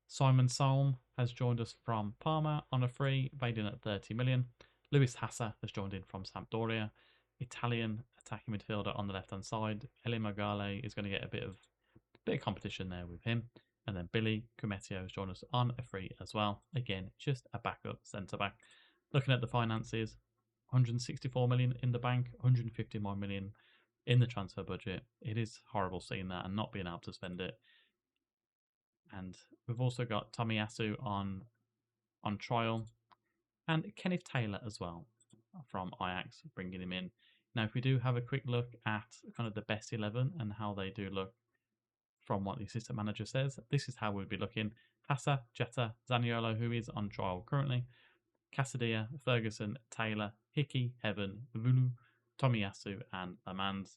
Simon Salm has joined us from Parma on a free, fading at 30 million. Luis Hassa has joined in from Sampdoria. Italian attacking midfielder on the left hand side. Eli Magale is going to get a bit of competition there with him. And then Billy Cumetio has joined us on a free as well. Again, just a backup centre back. Looking at the finances, 164 million in the bank, 151 million in the transfer budget. It is horrible seeing that and not being able to spend it. And we've also got Tomiyasu on trial, and Kenneth Taylor as well from Ajax, bringing him in. Now, if we do have a quick look at kind of the best 11 and how they do look from what the assistant manager says, this is how we'd be looking. Hassa, Jetta, Zaniolo, who is on trial currently, Casadilla, Ferguson, Taylor, Hickey, Heaven, Vulu, Tomiyasu, and Lamans.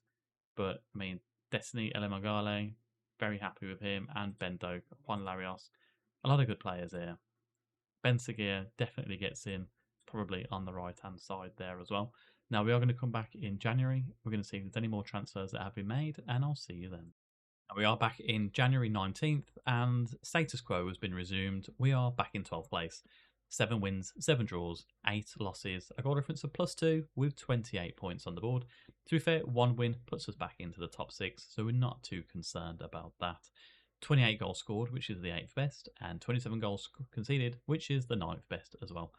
But, I mean, Destiny Elemagale, very happy with him, and Ben Doak, Juan Larios. A lot of good players here. Ben Seguir definitely gets in, probably on the right-hand side there as well. Now, we are going to come back in January. We're going to see if there's any more transfers that have been made, and I'll see you then. Now, we are back in January 19th, and status quo has been resumed. We are back in 12th place. 7 wins, 7 draws, 8 losses, a goal difference of +2 with 28 points on the board. To be fair, 1 win puts us back into the top 6, so we're not too concerned about that. 28 goals scored, which is the 8th best, and 27 goals conceded, which is the 9th best as well.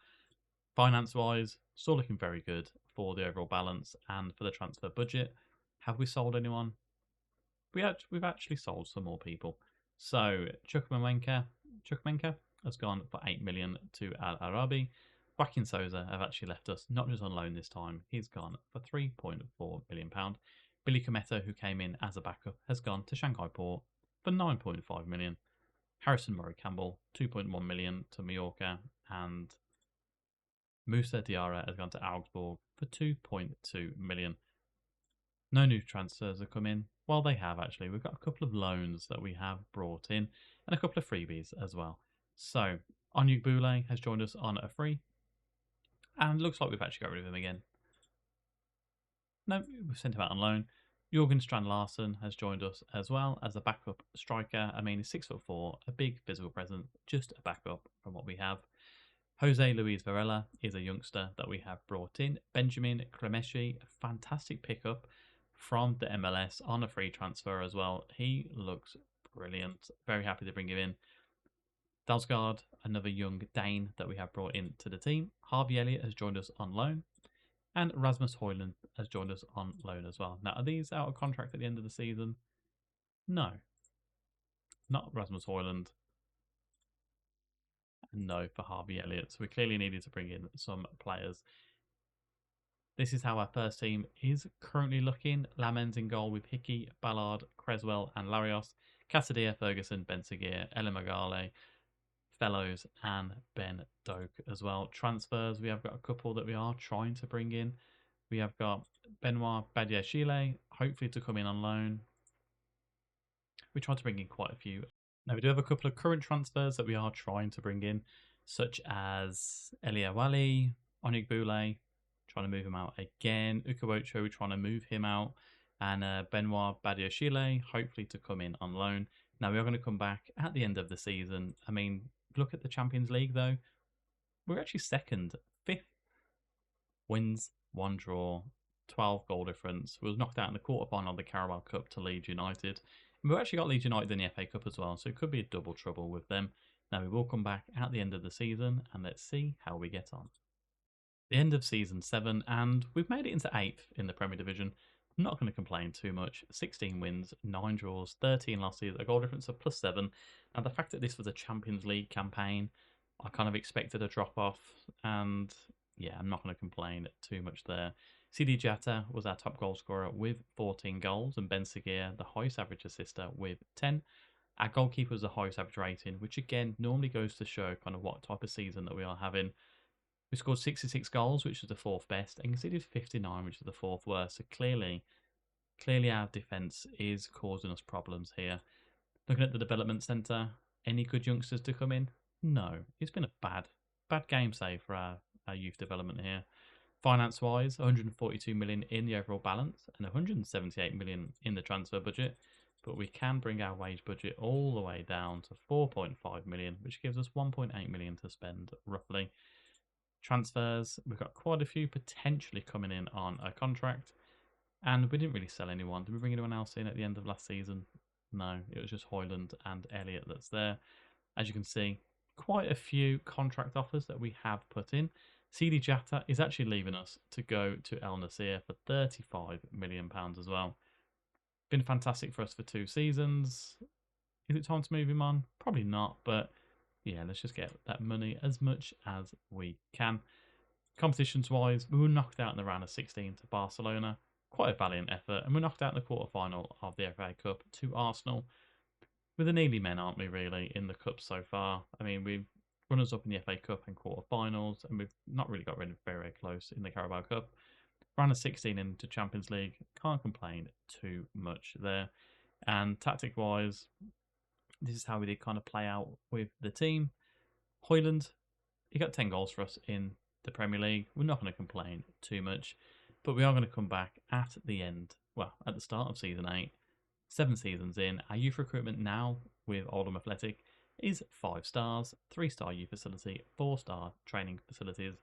Finance-wise, still looking very good for the overall balance and for the transfer budget. Have we sold anyone? We've actually sold some more people. So Chukwuemeka has gone for 8 million to Al Arabi. Joaquin Souza have actually left us, not just on loan this time. He's gone for £3.4 million. Billy Cometa, who came in as a backup, has gone to Shanghai Port for 9.5 million. Harrison Murray Campbell, 2.1 million to Mallorca, and Musa Diarra has gone to Augsburg for 2.2 million. No new transfers have come in. Well, they have actually. We've got a couple of loans that we have brought in and a couple of freebies as well. So, Onyuk Boule has joined us on a free, and looks like we've actually got rid of him again. No, we've sent him out on loan. Jorgen Strand Larsen has joined us as well as a backup striker. I mean, he's 6'4", a big physical presence, just a backup from what we have. Jose Luis Varela is a youngster that we have brought in. Benjamin Kremeshi, a fantastic pickup from the MLS on a free transfer as well. He looks brilliant. Very happy to bring him in. Dalsgaard, another young Dane that we have brought into the team. Harvey Elliott has joined us on loan. And Rasmus Højlund has joined us on loan as well. Now, are these out of contract at the end of the season? No. Not Rasmus Højlund. No for Harvey Elliott. So we clearly needed to bring in some players. This is how our first team is currently looking. Lamens in goal with Hickey, Ballard, Creswell and Larios. Casadilla, Ferguson, Ben Seguir, Elemagale, Fellows and Ben Doak as well. Transfers, we have got a couple that we are trying to bring in. We have got Benoit Badiashile, hopefully to come in on loan. We tried to bring in quite a few. Now we do have a couple of current transfers that we are trying to bring in, such as Elia Wali, Onyuk Boule, trying to move him out again. Ukawocho trying to move him out. And Benoit Badiashile, hopefully to come in on loan. Now, we are going to come back at the end of the season. I mean, look at the Champions League, though. We're actually second, 5th. Wins, 1 draw, 12 goal difference. We was knocked out in the quarterfinal of the Carabao Cup to Leeds United. And we've actually got Leeds United in the FA Cup as well, so it could be a double trouble with them. Now, we will come back at the end of the season, and let's see how we get on. The end of Season 7, and we've made it into 8th in the Premier Division. I'm not going to complain too much. 16 wins, 9 draws, 13 losses, a goal difference of +7. Now, the fact that this was a Champions League campaign, I kind of expected a drop-off, and yeah, I'm not going to complain too much there. CD Jata was our top goal scorer with 14 goals, and Ben Seguir, the highest average assister, with 10. Our goalkeeper was the highest average rating, which again normally goes to show kind of what type of season that we are having. We scored 66 goals, which was the 4th best, and conceded 59, which is the 4th worst. So clearly our defence is causing us problems here. Looking at the development centre, any good youngsters to come in? No. It's been a bad game save for our youth development here. Finance-wise, 142 million in the overall balance and 178 million in the transfer budget. But we can bring our wage budget all the way down to 4.5 million, which gives us 1.8 million to spend roughly. Transfers, we've got quite a few potentially coming in on a contract, and we didn't really sell anyone. Did we bring anyone else in at the end of last season? No, it was just Hoyland and Elliott that's there. As you can see, quite a few contract offers that we have put in. CD Jata is actually leaving us to go to El Nasir for £35 million as well. Been fantastic for us for 2 seasons. Is it time to move him on? Probably not, but yeah, let's just get that money as much as we can. Competitions-wise, we were knocked out in the round of 16 to Barcelona. Quite a valiant effort. And we're knocked out in the quarterfinal of the FA Cup to Arsenal. We're the nearly men, aren't we, really, in the Cup so far? I mean, we've runners-up in the FA Cup and quarterfinals, and we've not really got very, very close in the Carabao Cup. Round of 16 into Champions League. Can't complain too much there. And tactic-wise, this is how we did kind of play out with the team. Hoyland, he got 10 goals for us in the Premier League. We're not going to complain too much, but we are going to come back at the end, well, at the start of Season 8, 7 seasons in. Our youth recruitment now with Oldham Athletic is 5 stars, 3-star youth facility, 4-star training facilities,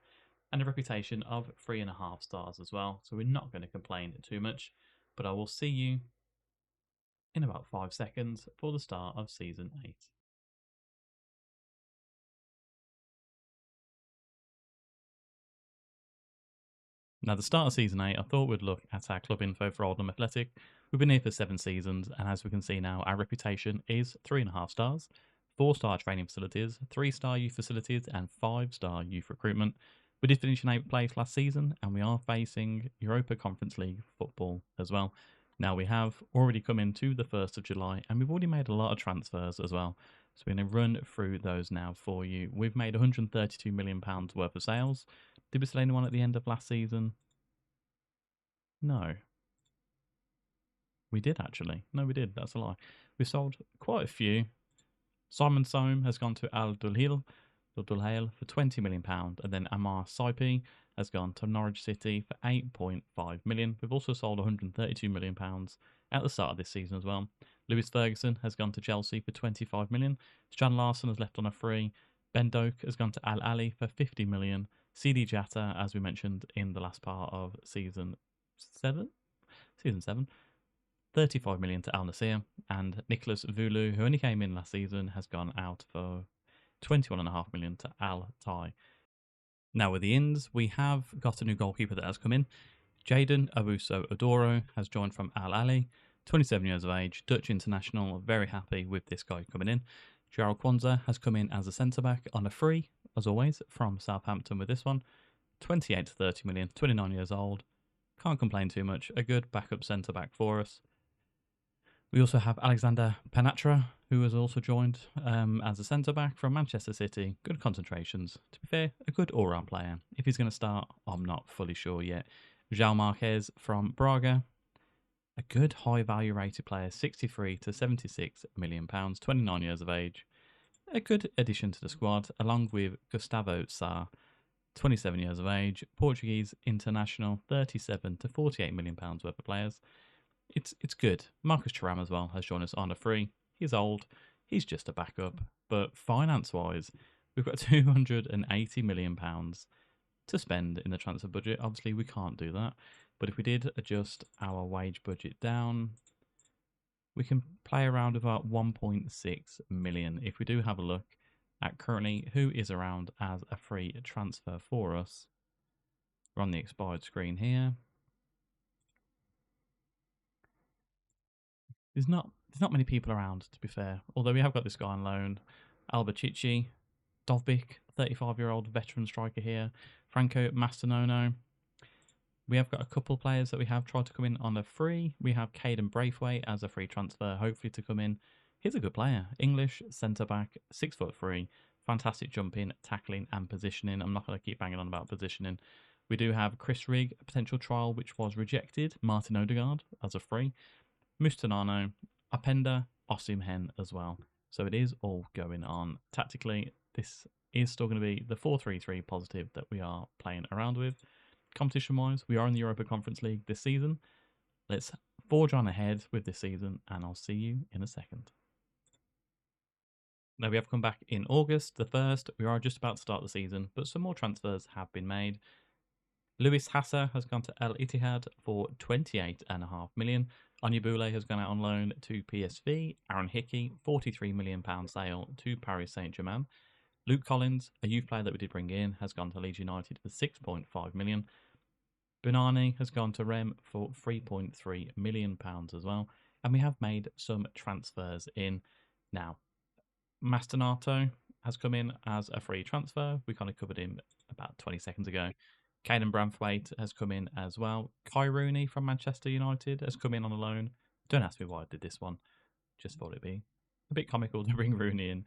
and a reputation of 3.5 stars as well. So we're not going to complain too much, but I will see you in about 5 seconds for the start of Season 8. Now, the start of Season 8, I thought we'd look at our club info for Oldham Athletic. We've been here for 7 seasons, and as we can see now, our reputation is 3.5 stars, 4-star training facilities, 3-star youth facilities, and 5-star youth recruitment. We did finish in 8th place last season, and we are facing Europa Conference League football as well. Now, we have already come into the 1st of July, and we've already made a lot of transfers as well. So we're going to run through those now for you. We've made £132 million worth of sales. Did we sell anyone at the end of last season? No. We did, actually. No, we did. That's a lie. We sold quite a few. Simon Soam has gone to Al Dulhail for £20 million. And then Amar Saipi has gone to Norwich City for £8.5 million. We've also sold £132 million at the start of this season as well. Lewis Ferguson has gone to Chelsea for £25 million. Strand Larson has left on a free. Ben Doak has gone to Al Ali for £50 million. CD Jata, as we mentioned in the last part of Season 7, 35 million to Al Nasir, and Nicholas Vulu, who only came in last season, has gone out for 21.5 million to Al Tai. Now with the ins, we have got a new goalkeeper that has come in. Jaden Abuso Odoro has joined from Al Ali, 27 years of age, Dutch international, very happy with this guy coming in. Gerald Kwanzaa has come in as a centre-back on a free, as always, from Southampton with this one. 28 to 30 million, 29 years old. Can't complain too much. A good backup centre-back for us. We also have Alexander Panatra, who has also joined as a centre-back from Manchester City. Good concentrations. To be fair, a good all-round player. If he's going to start, I'm not fully sure yet. João Marquez from Braga. A good high-value rated player, 63 to 76 million pounds, 29 years of age. A good addition to the squad, along with Gustavo Sarr. 27 years of age, Portuguese international, 37 to 48 million pounds worth of players. It's good. Marcus Thuram as well has joined us on a free. He's old. He's just a backup. But finance-wise, we've got 280 million pounds to spend in the transfer budget. Obviously, we can't do that. But if we did adjust our wage budget down, we can play around about 1.6 million. If we do have a look at currently who is around as a free transfer for us, we're on the expired screen here. There's not many people around, to be fair. Although we have got this guy on loan, Albacici, Dovbik, 35-year-old veteran striker here, Franco Mastanono. We have got a couple players that we have tried to come in on a free. We have Caden Braithwaite as a free transfer, hopefully to come in. He's a good player. English, centre-back, 6'3", fantastic jumping, tackling and positioning. I'm not going to keep banging on about positioning. We do have Chris Rigg, a potential trial which was rejected. Martin Odegaard as a free. Mustanano, Apenda, Osimhen as well. So it is all going on. Tactically, this is still going to be the 4-3-3 positive that we are playing around with. Competition-wise, we are in the Europa Conference League this season. Let's forge on ahead with this season, and I'll see you in a second. Now, we have come back in August the 1st. We are just about to start the season, but some more transfers have been made. Luis Hassa has gone to El Ittihad for 28.5 million. Onyebule has gone out on loan to PSV. Aaron Hickey, £43 million sale to Paris Saint-Germain. Luke Collins, a youth player that we did bring in, has gone to Leeds United for 6.5 million. Benani has gone to Rem for £3.3 million as well. And we have made some transfers in. Now, Mastanato has come in as a free transfer. We kind of covered him about 20 seconds ago. Caden Braithwaite has come in as well. Kai Rooney from Manchester United has come in on a loan. Don't ask me why I did this one. Just thought it'd be a bit comical to bring Rooney in.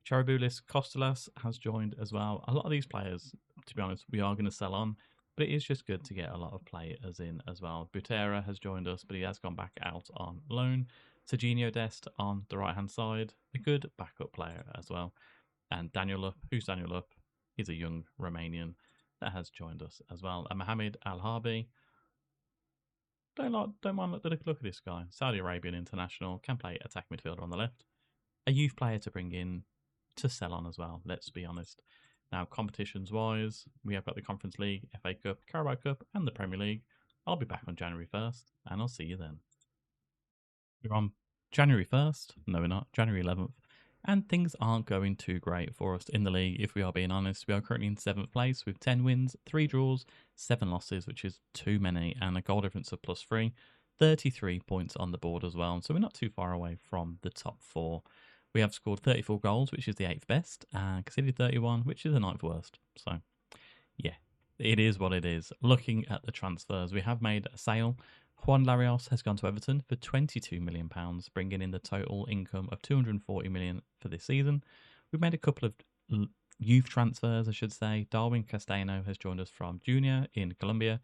Charaboulis Kostelas has joined as well. A lot of these players, to be honest, we are going to sell on, but it is just good to get a lot of players in as well. Butera has joined us, but he has gone back out on loan. Serginho Dest on the right-hand side, a good backup player as well. And Daniel Up, who's Daniel Up? He's a young Romanian that has joined us as well. And Mohamed Al-Harbi. Don't mind the look of this guy. Saudi Arabian international, can play attack midfielder on the left. A youth player to bring in to sell on as well, let's be honest. Now, competitions-wise, we have got the Conference League, FA Cup, Carabao Cup, and the Premier League. I'll be back on January 1st, and I'll see you then. We're on January 1st. No, we're not. January 11th. And things aren't going too great for us in the league, if we are being honest. We are currently in 7th place with 10 wins, 3 draws, 7 losses, which is too many, and a goal difference of +3. 33 points on the board as well. So we're not too far away from the top 4. We have scored 34 goals, which is the 8th best, and conceded 31, which is the 9th worst. So, yeah, it is what it is. Looking at the transfers, we have made a sale. Juan Larios has gone to Everton for £22 million, bringing in the total income of £240 million for this season. We've made a couple of youth transfers, I should say. Darwin Castellano has joined us from Junior in Colombia,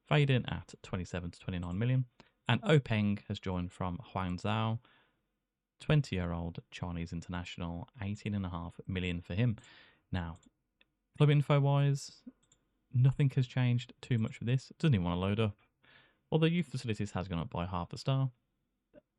fading at 27 to 29 million. And Openg has joined from Huangzhou, 20-year-old Chinese international, 18.5 million for him. Now, club info-wise, nothing has changed too much with this. It doesn't even want to load up. Although youth facilities has gone up by half a star.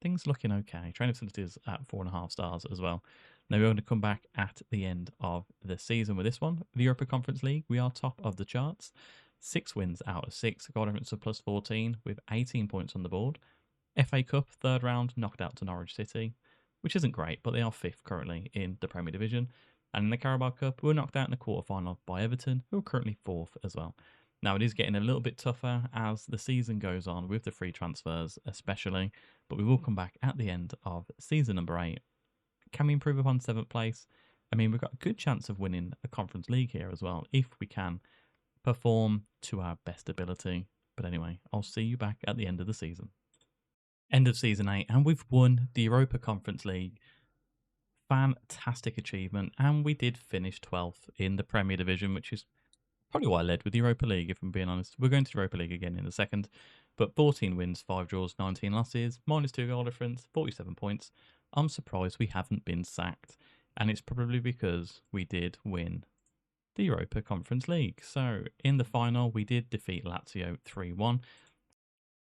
Things looking okay. Training facilities at 4.5 stars as well. Now we're going to come back at the end of the season with this one. The Europa Conference League, we are top of the charts. 6 wins out of 6. Goal difference of +14 with 18 points on the board. FA Cup, 3rd round, knocked out to Norwich City, which isn't great, but they are 5th currently in the Premier Division. And in the Carabao Cup, we were knocked out in the quarter-final by Everton, who are currently 4th as well. Now, it is getting a little bit tougher as the season goes on with the free transfers especially, but we will come back at the end of season number 8. Can we improve upon 7th place? I mean, we've got a good chance of winning a Conference League here as well, if we can perform to our best ability. But anyway, I'll see you back at the end of the season. End of season 8, and we've won the Europa Conference League. Fantastic achievement, and we did finish 12th in the Premier Division, which is probably why I led with the Europa League, if I'm being honest. We're going to the Europa League again in a second. But 14 wins, 5 draws, 19 losses, -2 goal difference, 47 points. I'm surprised we haven't been sacked. And it's probably because we did win the Europa Conference League. So in the final, we did defeat Lazio 3-1.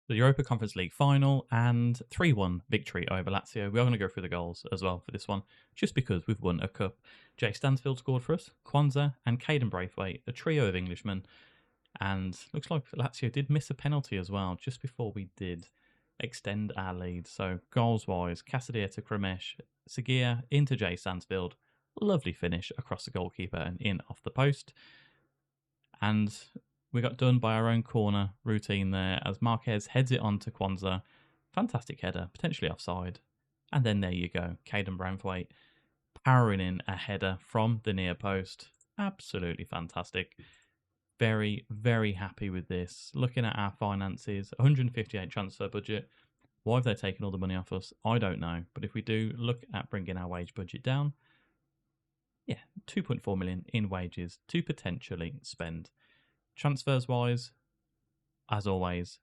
The Europa Conference League final and 3-1 victory over Lazio. We are going to go through the goals as well for this one, just because we've won a cup. Jay Stansfield scored for us, Kwanzaa and Caden Braithwaite, a trio of Englishmen. And looks like Lazio did miss a penalty as well, just before we did extend our lead. So goals-wise, Cassadia to Kramesh, Seguia into Jay Stansfield. Lovely finish across the goalkeeper and in off the post. And we got done by our own corner routine there as Marquez heads it on to Kwanzaa. Fantastic header, potentially offside. And then there you go, Caden Braithwaite powering in a header from the near post. Absolutely fantastic. Very, very happy with this. Looking at our finances, 158 transfer budget. Why have they taken all the money off us? I don't know. But if we do look at bringing our wage budget down, yeah, 2.4 million in wages to potentially spend. Transfers wise, as always,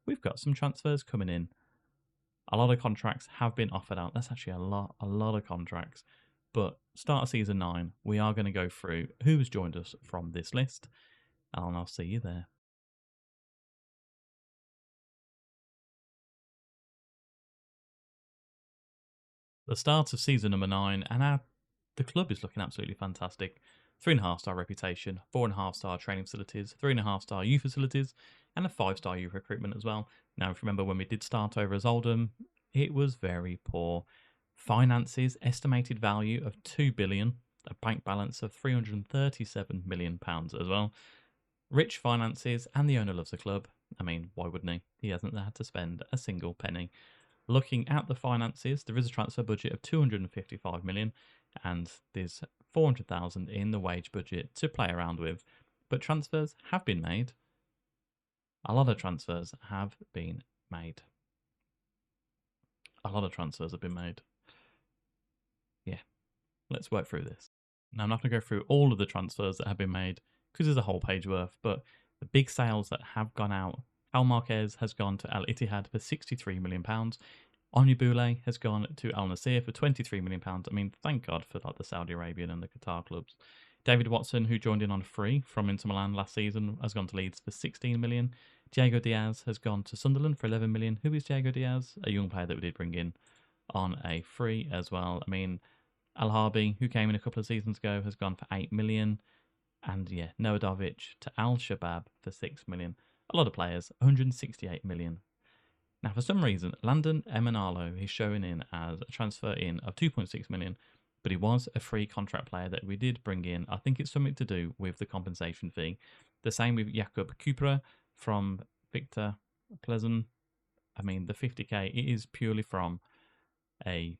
we've got some transfers coming in. A lot of contracts have been offered out. That's actually a lot of contracts. But start of season 9, we are going to go through who has joined us from this list. And I'll see you there. The start of season number 9, and the club is looking absolutely fantastic. 3.5-star reputation, 4.5-star training facilities, 3.5-star youth facilities, and a 5-star youth recruitment as well. Now, if you remember when we did start over as Oldham, it was very poor. Finances, estimated value of 2 billion, a bank balance of 337 million pounds as well. Rich finances, and the owner loves the club. I mean, why wouldn't he? He hasn't had to spend a single penny. Looking at the finances, there is a transfer budget of 255 million, and there's 400,000 in the wage budget to play around with. But transfers have been made. A lot of transfers have been made. A lot of transfers have been made. Yeah, let's work through this. Now, I'm not going to go through all of the transfers that have been made because there's a whole page worth, but the big sales that have gone out, Al Marquez has gone to Al Ittihad for £63 million. Omni Boule has gone to Al Nassr for £23 million. I mean, thank God for like the Saudi Arabian and the Qatar clubs. David Watson, who joined in on free from Inter Milan last season, has gone to Leeds for 16 million. Diego Diaz has gone to Sunderland for 11 million. Who is Diego Diaz? A young player that we did bring in on a free as well. I mean, Al Harbi, who came in a couple of seasons ago, has gone for 8 million. And yeah, Noah Darvic to Al Shabab for 6 million. A lot of players, 168 million. Now, for some reason, Landon Emanalo is showing in as a transfer in of 2.6 million, but he was a free contract player that we did bring in. I think it's something to do with the compensation fee. The same with Jakub Kupra from Victor Pleasant. I mean, the 50k, it is purely from a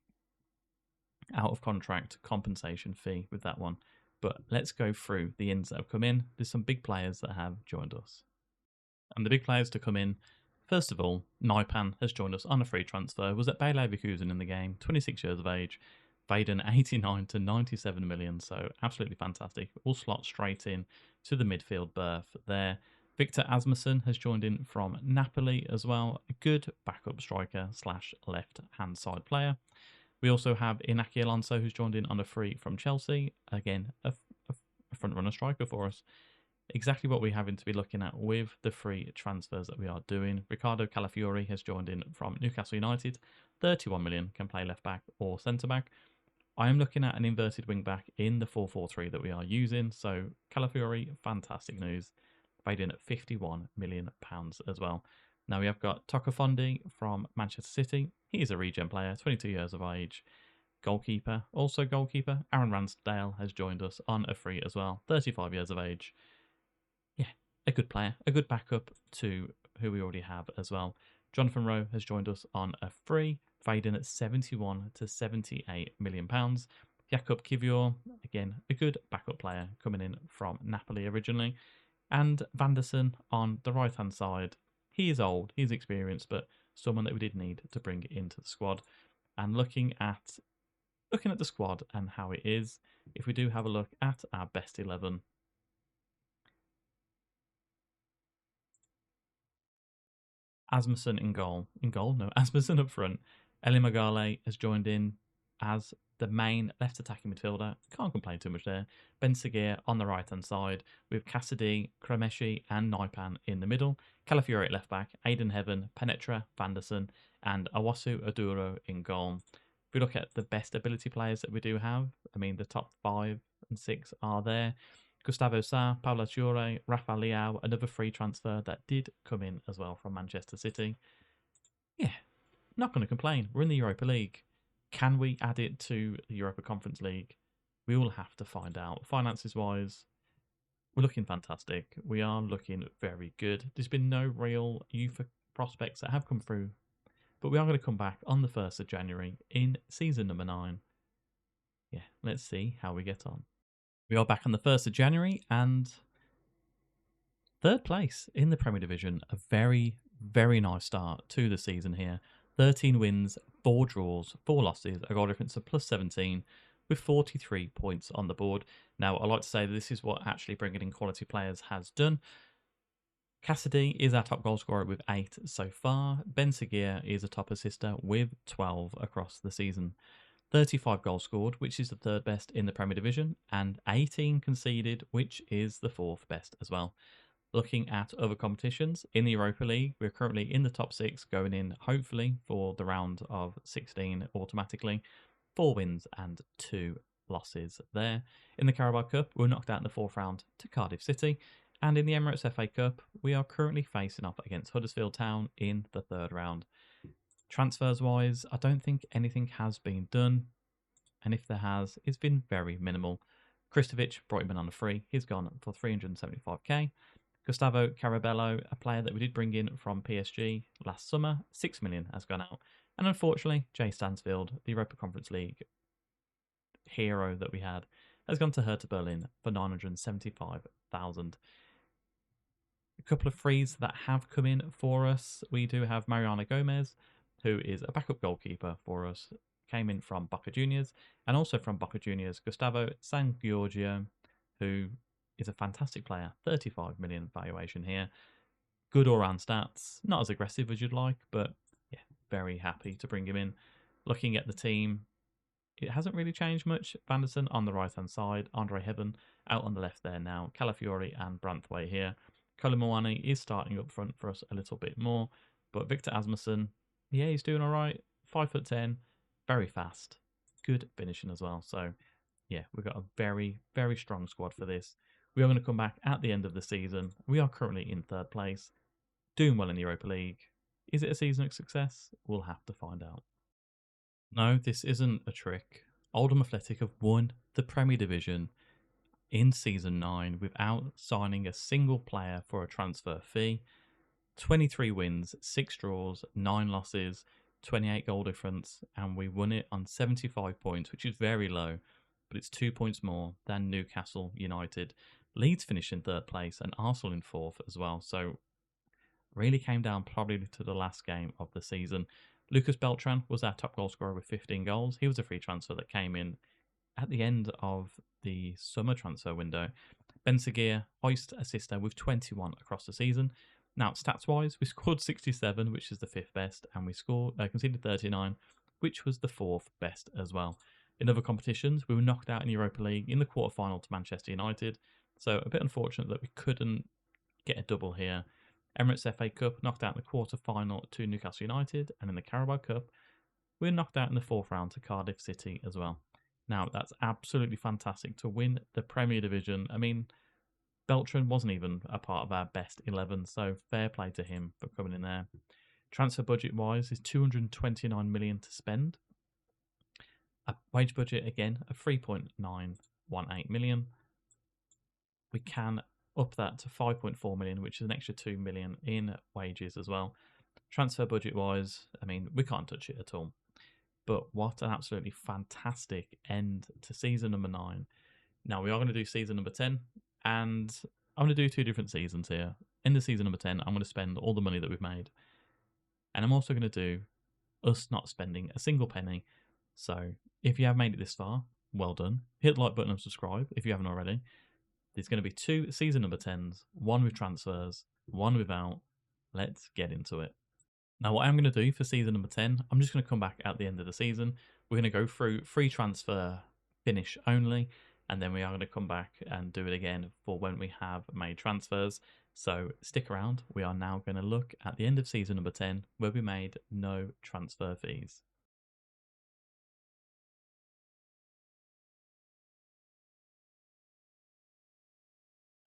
out of contract compensation fee with that one. But let's go through the ins that have come in. There's some big players that have joined us. And the big players to come in, first of all, Naipan has joined us on a free transfer, was at Bayer Leverkusen in the game, 26 years of age, paid an 89 to 97 million, so absolutely fantastic. All slot straight in to the midfield berth there. Victor Asmussen has joined in from Napoli as well, a good backup striker slash left-hand side player. We also have Inaki Alonso, who's joined in on a free from Chelsea. Again, a front-runner striker for us. Exactly what we're having to be looking at with the free transfers that we are doing. Ricardo Calafiori has joined in from Newcastle United. 31 million, can play left-back or centre-back. I am looking at an inverted wing-back in the 4-4-3 that we are using. So Calafiori, fantastic news. Paid in at £51 million as well. Now we have got Tokofondi from Manchester City. He is a regen player, 22 years of age. Goalkeeper, also goalkeeper, Aaron Ramsdale has joined us on a free as well, 35 years of age. Yeah, a good player, a good backup to who we already have as well. Jonathan Rowe has joined us on a free, fading at 71 to 78 million pounds. Jakub Kivior, again, a good backup player coming in from Napoli originally. And Vanderson on the right-hand side. He is old, he's experienced, but someone that we did need to bring into the squad. And looking at the squad and how it is, if we do have a look at our best 11, Asmussen in goal. No, Asmussen up front. Eli Magale has joined in as the main left attacking midfielder. Can't complain too much there. Ben Seguir on the right-hand side with Cassidy, Kremeshi and Naipan in the middle. Calafiori at left-back, Aiden Heaven, Penetra, Vanderson and Awasu Aduro in goal. If we look at the best ability players that we do have, I mean, the top 5 and 6 are there. Gustavo Sa, Paula Chiure, Rafa Leao, another free transfer that did come in as well from Manchester City. Yeah, not going to complain. We're in the Europa League. Can we add it to the Europa Conference League? We will have to find out. Finances wise, we're looking fantastic. We are looking very good. There's been no real youth prospects that have come through, but we are going to come back on the 1st of January in season number 9. Yeah, let's see how we get on. We are back on the 1st of January and 3rd place in the Premier Division. A very, very nice start to the season here. 13 wins, 4 draws, 4 losses, a goal difference of plus 17 with 43 points on the board. Now, I like to say that this is what actually bringing in quality players has done. Cassidy is our top goal scorer with 8 so far. Ben Seguir is a top assister with 12 across the season. 35 goals scored, which is the 3rd best in the Premier Division, and 18 conceded, which is the 4th best as well. Looking at other competitions, in the Europa League, we're currently in the top 6, going in, hopefully, for the round of 16 automatically. 4 wins and 2 losses there. In the Carabao Cup, we're knocked out in the 4th round to Cardiff City. And in the Emirates FA Cup, we are currently facing off against Huddersfield Town in the 3rd round. Transfers-wise, I don't think anything has been done. And if there has, it's been very minimal. Kristovic brought him in on a free. He's gone for 375k. Gustavo Carabello, a player that we did bring in from PSG last summer, 6 million has gone out. And unfortunately, Jay Stansfield, the Europa Conference League hero that we had, has gone to Hertha Berlin for 975,000. A couple of frees that have come in for us. We do have Mariano Gomez, who is a backup goalkeeper for us, came in from Boca Juniors, and also from Boca Juniors, Gustavo San Giorgio, who is a fantastic player, 35 million valuation here. Good all-round stats, not as aggressive as you'd like, but yeah, very happy to bring him in. Looking at the team, it hasn't really changed much. Vanderson on the right-hand side, Andre Heaven out on the left there now, Calafiori and Branthwaite here. Colin is starting up front for us a little bit more, but Victor Asmussen, yeah, he's doing all right. 5'10", very fast, good finishing as well. So yeah, we've got a very, very strong squad for this. We are going to come back at the end of the season. We are currently in 3rd place, doing well in the Europa League. Is it a season of success? We'll have to find out. No, this isn't a trick. Oldham Athletic have won the Premier Division in Season 9 without signing a single player for a transfer fee. 23 wins, 6 draws, 9 losses, 28 goal difference, and we won it on 75 points, which is very low, but it's 2 points more than Newcastle United. Leeds finished in 3rd place and Arsenal in 4th as well, so really came down probably to the last game of the season. Lucas Beltran was our top goal scorer with 15 goals. He was a free transfer that came in at the end of the summer transfer window. Ben Seguir, hoist assister with 21 across the season. Now, stats-wise, we scored 67, which is the 5th best, and we conceded 39, which was the 4th best as well. In other competitions, we were knocked out in the Europa League in the quarter-final to Manchester United, so a bit unfortunate that we couldn't get a double here. Emirates FA Cup knocked out in the quarter-final to Newcastle United, and in the Carabao Cup, we were knocked out in the 4th round to Cardiff City as well. Now, that's absolutely fantastic to win the Premier Division. I mean, Beltran wasn't even a part of our best 11, so fair play to him for coming in there. Transfer budget-wise is 229 million to spend. A wage budget, again, of 3.918 million. We can up that to 5.4 million, which is an extra 2 million in wages as well. Transfer budget-wise, I mean, we can't touch it at all. But what an absolutely fantastic end to season number 9. Now, we are going to do season number 10, and I'm going to do 2 different seasons here. In the season number 10, I'm going to spend all the money that we've made. And I'm also going to do us not spending a single penny. So, if you have made it this far, well done. Hit the like button and subscribe if you haven't already. There's going to be 2 season number 10s, 1 with transfers, 1 without. Let's get into it. Now, what I'm going to do for season number 10, I'm just going to come back at the end of the season. We're going to go through free transfer finish only, and then we are going to come back and do it again for when we have made transfers. So stick around. We are now going to look at the end of season number 10, where we made no transfer fees.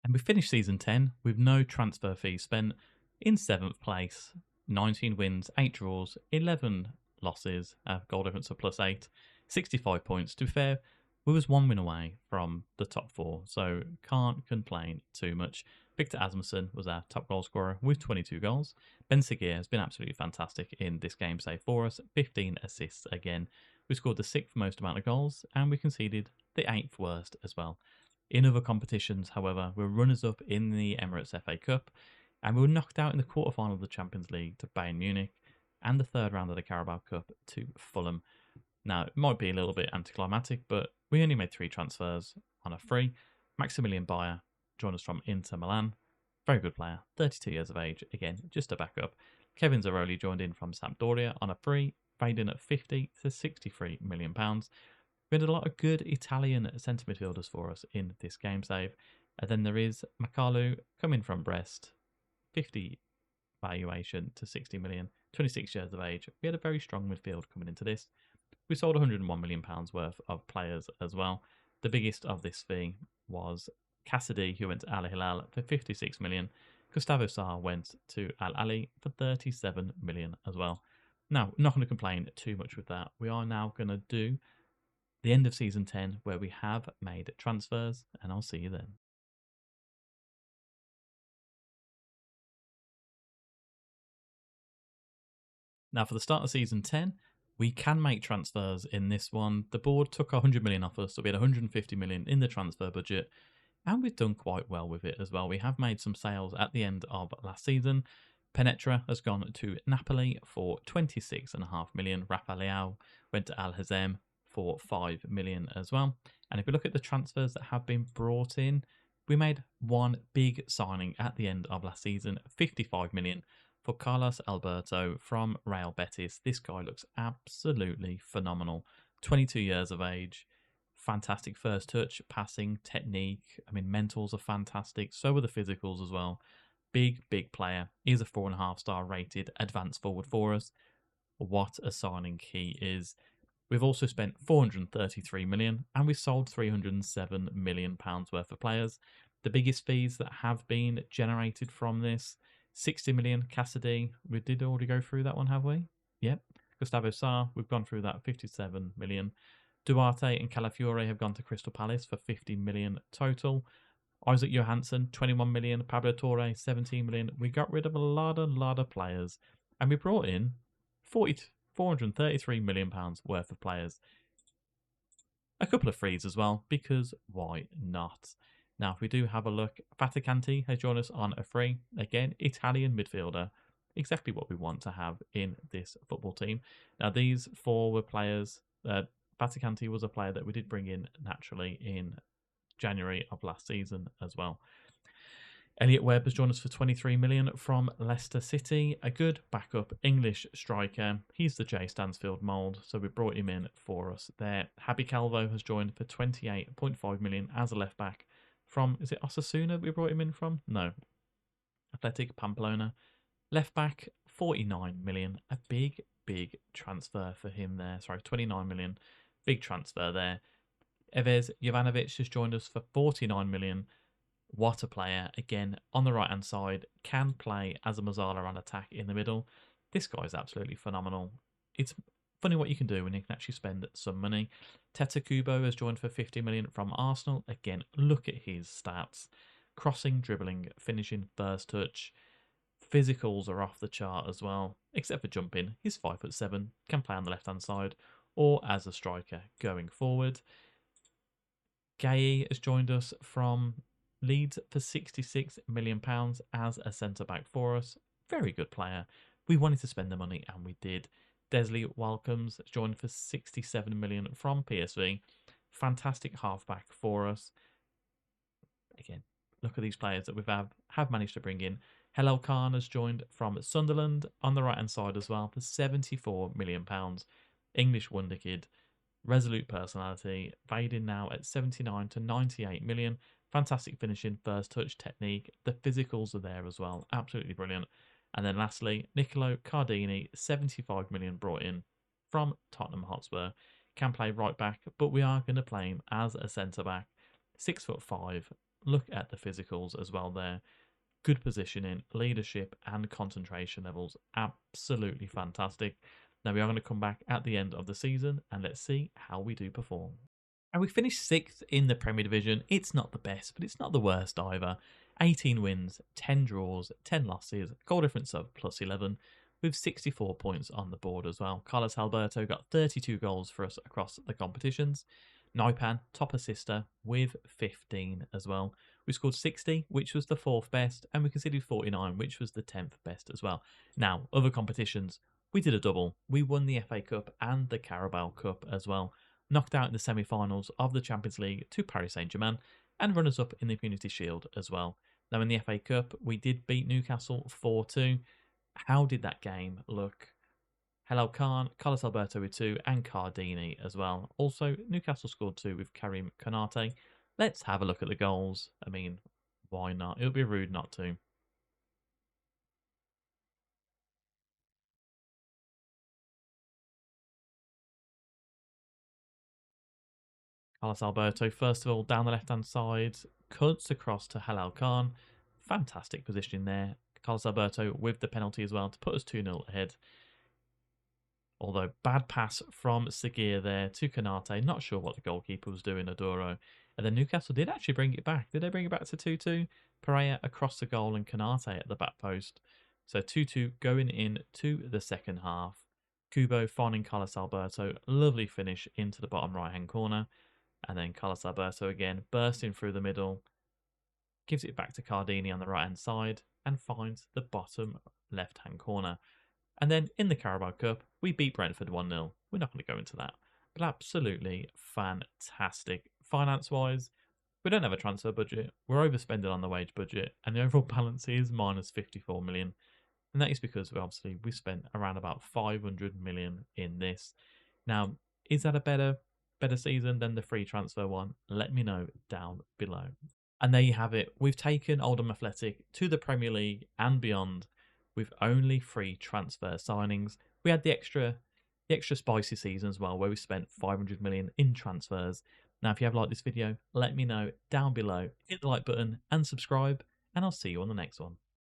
And we finished season 10 with no transfer fees spent in 7th place, 19 wins, 8 draws, 11 losses, goal difference of +8, 65 points. To be fair, we was 1 win away from the top 4, so can't complain too much. Victor Asmussen was our top goal scorer with 22 goals. Ben Seguir has been absolutely fantastic in this game save for us, 15 assists again. We scored the 6th most amount of goals, and we conceded the 8th worst as well. In other competitions, however, we were runners-up in the Emirates FA Cup, and we were knocked out in the quarter-final of the Champions League to Bayern Munich, and the 3rd round of the Carabao Cup to Fulham. Now, it might be a little bit anticlimactic, but we only made 3 transfers on a free. Maximilian Bayer joined us from Inter Milan. Very good player, 32 years of age, again, just a backup. Kevin Zaroli joined in from Sampdoria on a free, paid in at £50 to £63 million. We had a lot of good Italian centre midfielders for us in this game save. And then there is Makalu coming from Brest, 50 valuation to 60 million, 26 years of age. We had a very strong midfield coming into this. We sold £101 million worth of players as well. The biggest of this fee was Cassidy, who went to Al Hilal for 56 million. Gustavo Sarr went to Al Ali for 37 million as well. Now, not going to complain too much with that. We are now going to do the end of season 10 where we have made transfers, and I'll see you then. Now, for the start of season 10, we can make transfers in this one. The board took 100 million off us, so we had 150 million in the transfer budget, and we've done quite well with it as well. We have made some sales at the end of last season. Penetra has gone to Napoli for 26.5 million. Rafa Leao went to Al Hazem for 5 million as well. And if we look at the transfers that have been brought in, we made one big signing at the end of last season, 55 million for Carlos Alberto from Real Betis. This guy looks absolutely phenomenal. 22 years of age, fantastic first touch, passing, technique. I mean, mentals are fantastic. So are the physicals as well. Big player. He's a 4.5-star rated advanced forward for us. What a signing he is. We've also spent 433 million and we sold 307 million pounds worth of players. The biggest fees that have been generated from this, 60 million Cassidy. We did already go through that one, have we? Yep. Gustavo Sarr, we've gone through that, 57 million. Duarte and Calafiore have gone to Crystal Palace for 50 million total. Isaac Johansson, 21 million. Pablo Torre, 17 million. We got rid of a lot of players, and we brought in 433 million pounds worth of players. A couple of frees as well, because why not? Now, if we do have a look, Faticanti has joined us on a free. Again, Italian midfielder. Exactly what we want to have in this football team. Now, these 4 were players. Faticanti was a player that we did bring in naturally in January of last season as well. Elliot Webb has joined us for 23 million from Leicester City. A good backup English striker. He's the Jay Stansfield mould, so we brought him in for us there. Habi Calvo has joined for 28.5 million as a left back from, is it Osasuna we brought him in from? No. Athletic Pamplona. Left back, 49 million. A big transfer for him there. Sorry, 29 million. Big transfer there. Evez Jovanovic has joined us for 49 million. What a player. Again, on the right-hand side, can play as a Mazzala on attack in the middle. This guy is absolutely phenomenal. It's funny what you can do when you can actually spend some money. Teta Kubo has joined for 50 million from Arsenal. Again, look at his stats. Crossing, dribbling, finishing, first touch. Physicals are off the chart as well, except for jumping. He's 5'7", can play on the left-hand side or as a striker going forward. Gay has joined us from Leeds for £66 million as a centre-back for us. Very good player. We wanted to spend the money and we did. Desley Welcomes has joined for 67 million from PSV. Fantastic halfback for us. Again, look at these players that we have managed to bring in. Helal Khan has joined from Sunderland on the right hand side as well for £74 million. English wonder kid, resolute personality, fading now at 79 to 98 million. Fantastic finishing, first touch technique. The physicals are there as well. Absolutely brilliant. And then lastly, Nicolo Cardini, 75 million brought in from Tottenham Hotspur. Can play right back, but we are going to play him as a centre back. 6'5". Look at the physicals as well there. Good positioning, leadership, and concentration levels. Absolutely fantastic. Now we are going to come back at the end of the season and let's see how we do perform. And we finished 6th in the Premier Division. It's not the best, but it's not the worst either. 18 wins, 10 draws, 10 losses, goal difference of +11, with 64 points on the board as well. Carlos Alberto got 32 goals for us across the competitions. Naipan, top assister, with 15 as well. We scored 60, which was the 4th best, and we conceded 49, which was the 10th best as well. Now, other competitions, we did a double. We won the FA Cup and the Carabao Cup as well. Knocked out in the semi-finals of the Champions League to Paris Saint-Germain, and runners-up in the Community Shield as well. Now, in the FA Cup, we did beat Newcastle 4-2. How did that game look? Helal Khan, Carlos Alberto with 2, and Cardini as well. Also, Newcastle scored 2 with Karim Konate. Let's have a look at the goals. I mean, why not? It would be rude not to. Carlos Alberto, first of all, down the left-hand side, cuts across to Helal Khan. Fantastic positioning there. Carlos Alberto with the penalty as well to put us 2-0 ahead. Although bad pass from Sagir there to Konate. Not sure what the goalkeeper was doing, Adoro. And then Newcastle did actually bring it back. Did they bring it back to 2-2? Pereira across the goal and Konate at the back post. So 2-2 going in to the second half. Kubo finding Carlos Alberto. Lovely finish into the bottom right-hand corner. And then Carlos Alberto again bursting through the middle. Gives it back to Cardini on the right-hand side and finds the bottom left-hand corner. And then in the Carabao Cup, we beat Brentford 1-0. We're not going to go into that. But absolutely fantastic. Finance-wise, we don't have a transfer budget. We're overspending on the wage budget. And the overall balance is minus 54 million. And that is because we spent around about 500 million in this. Now, is that a better season than the free transfer one? Let me know down below. And there you have it. We've taken Oldham Athletic to the Premier League and beyond with only free transfer signings. We had the extra spicy season as well, where we spent 500 million in transfers. Now, if you have liked this video, let me know down below. Hit the like button and subscribe, and I'll see you on the next one.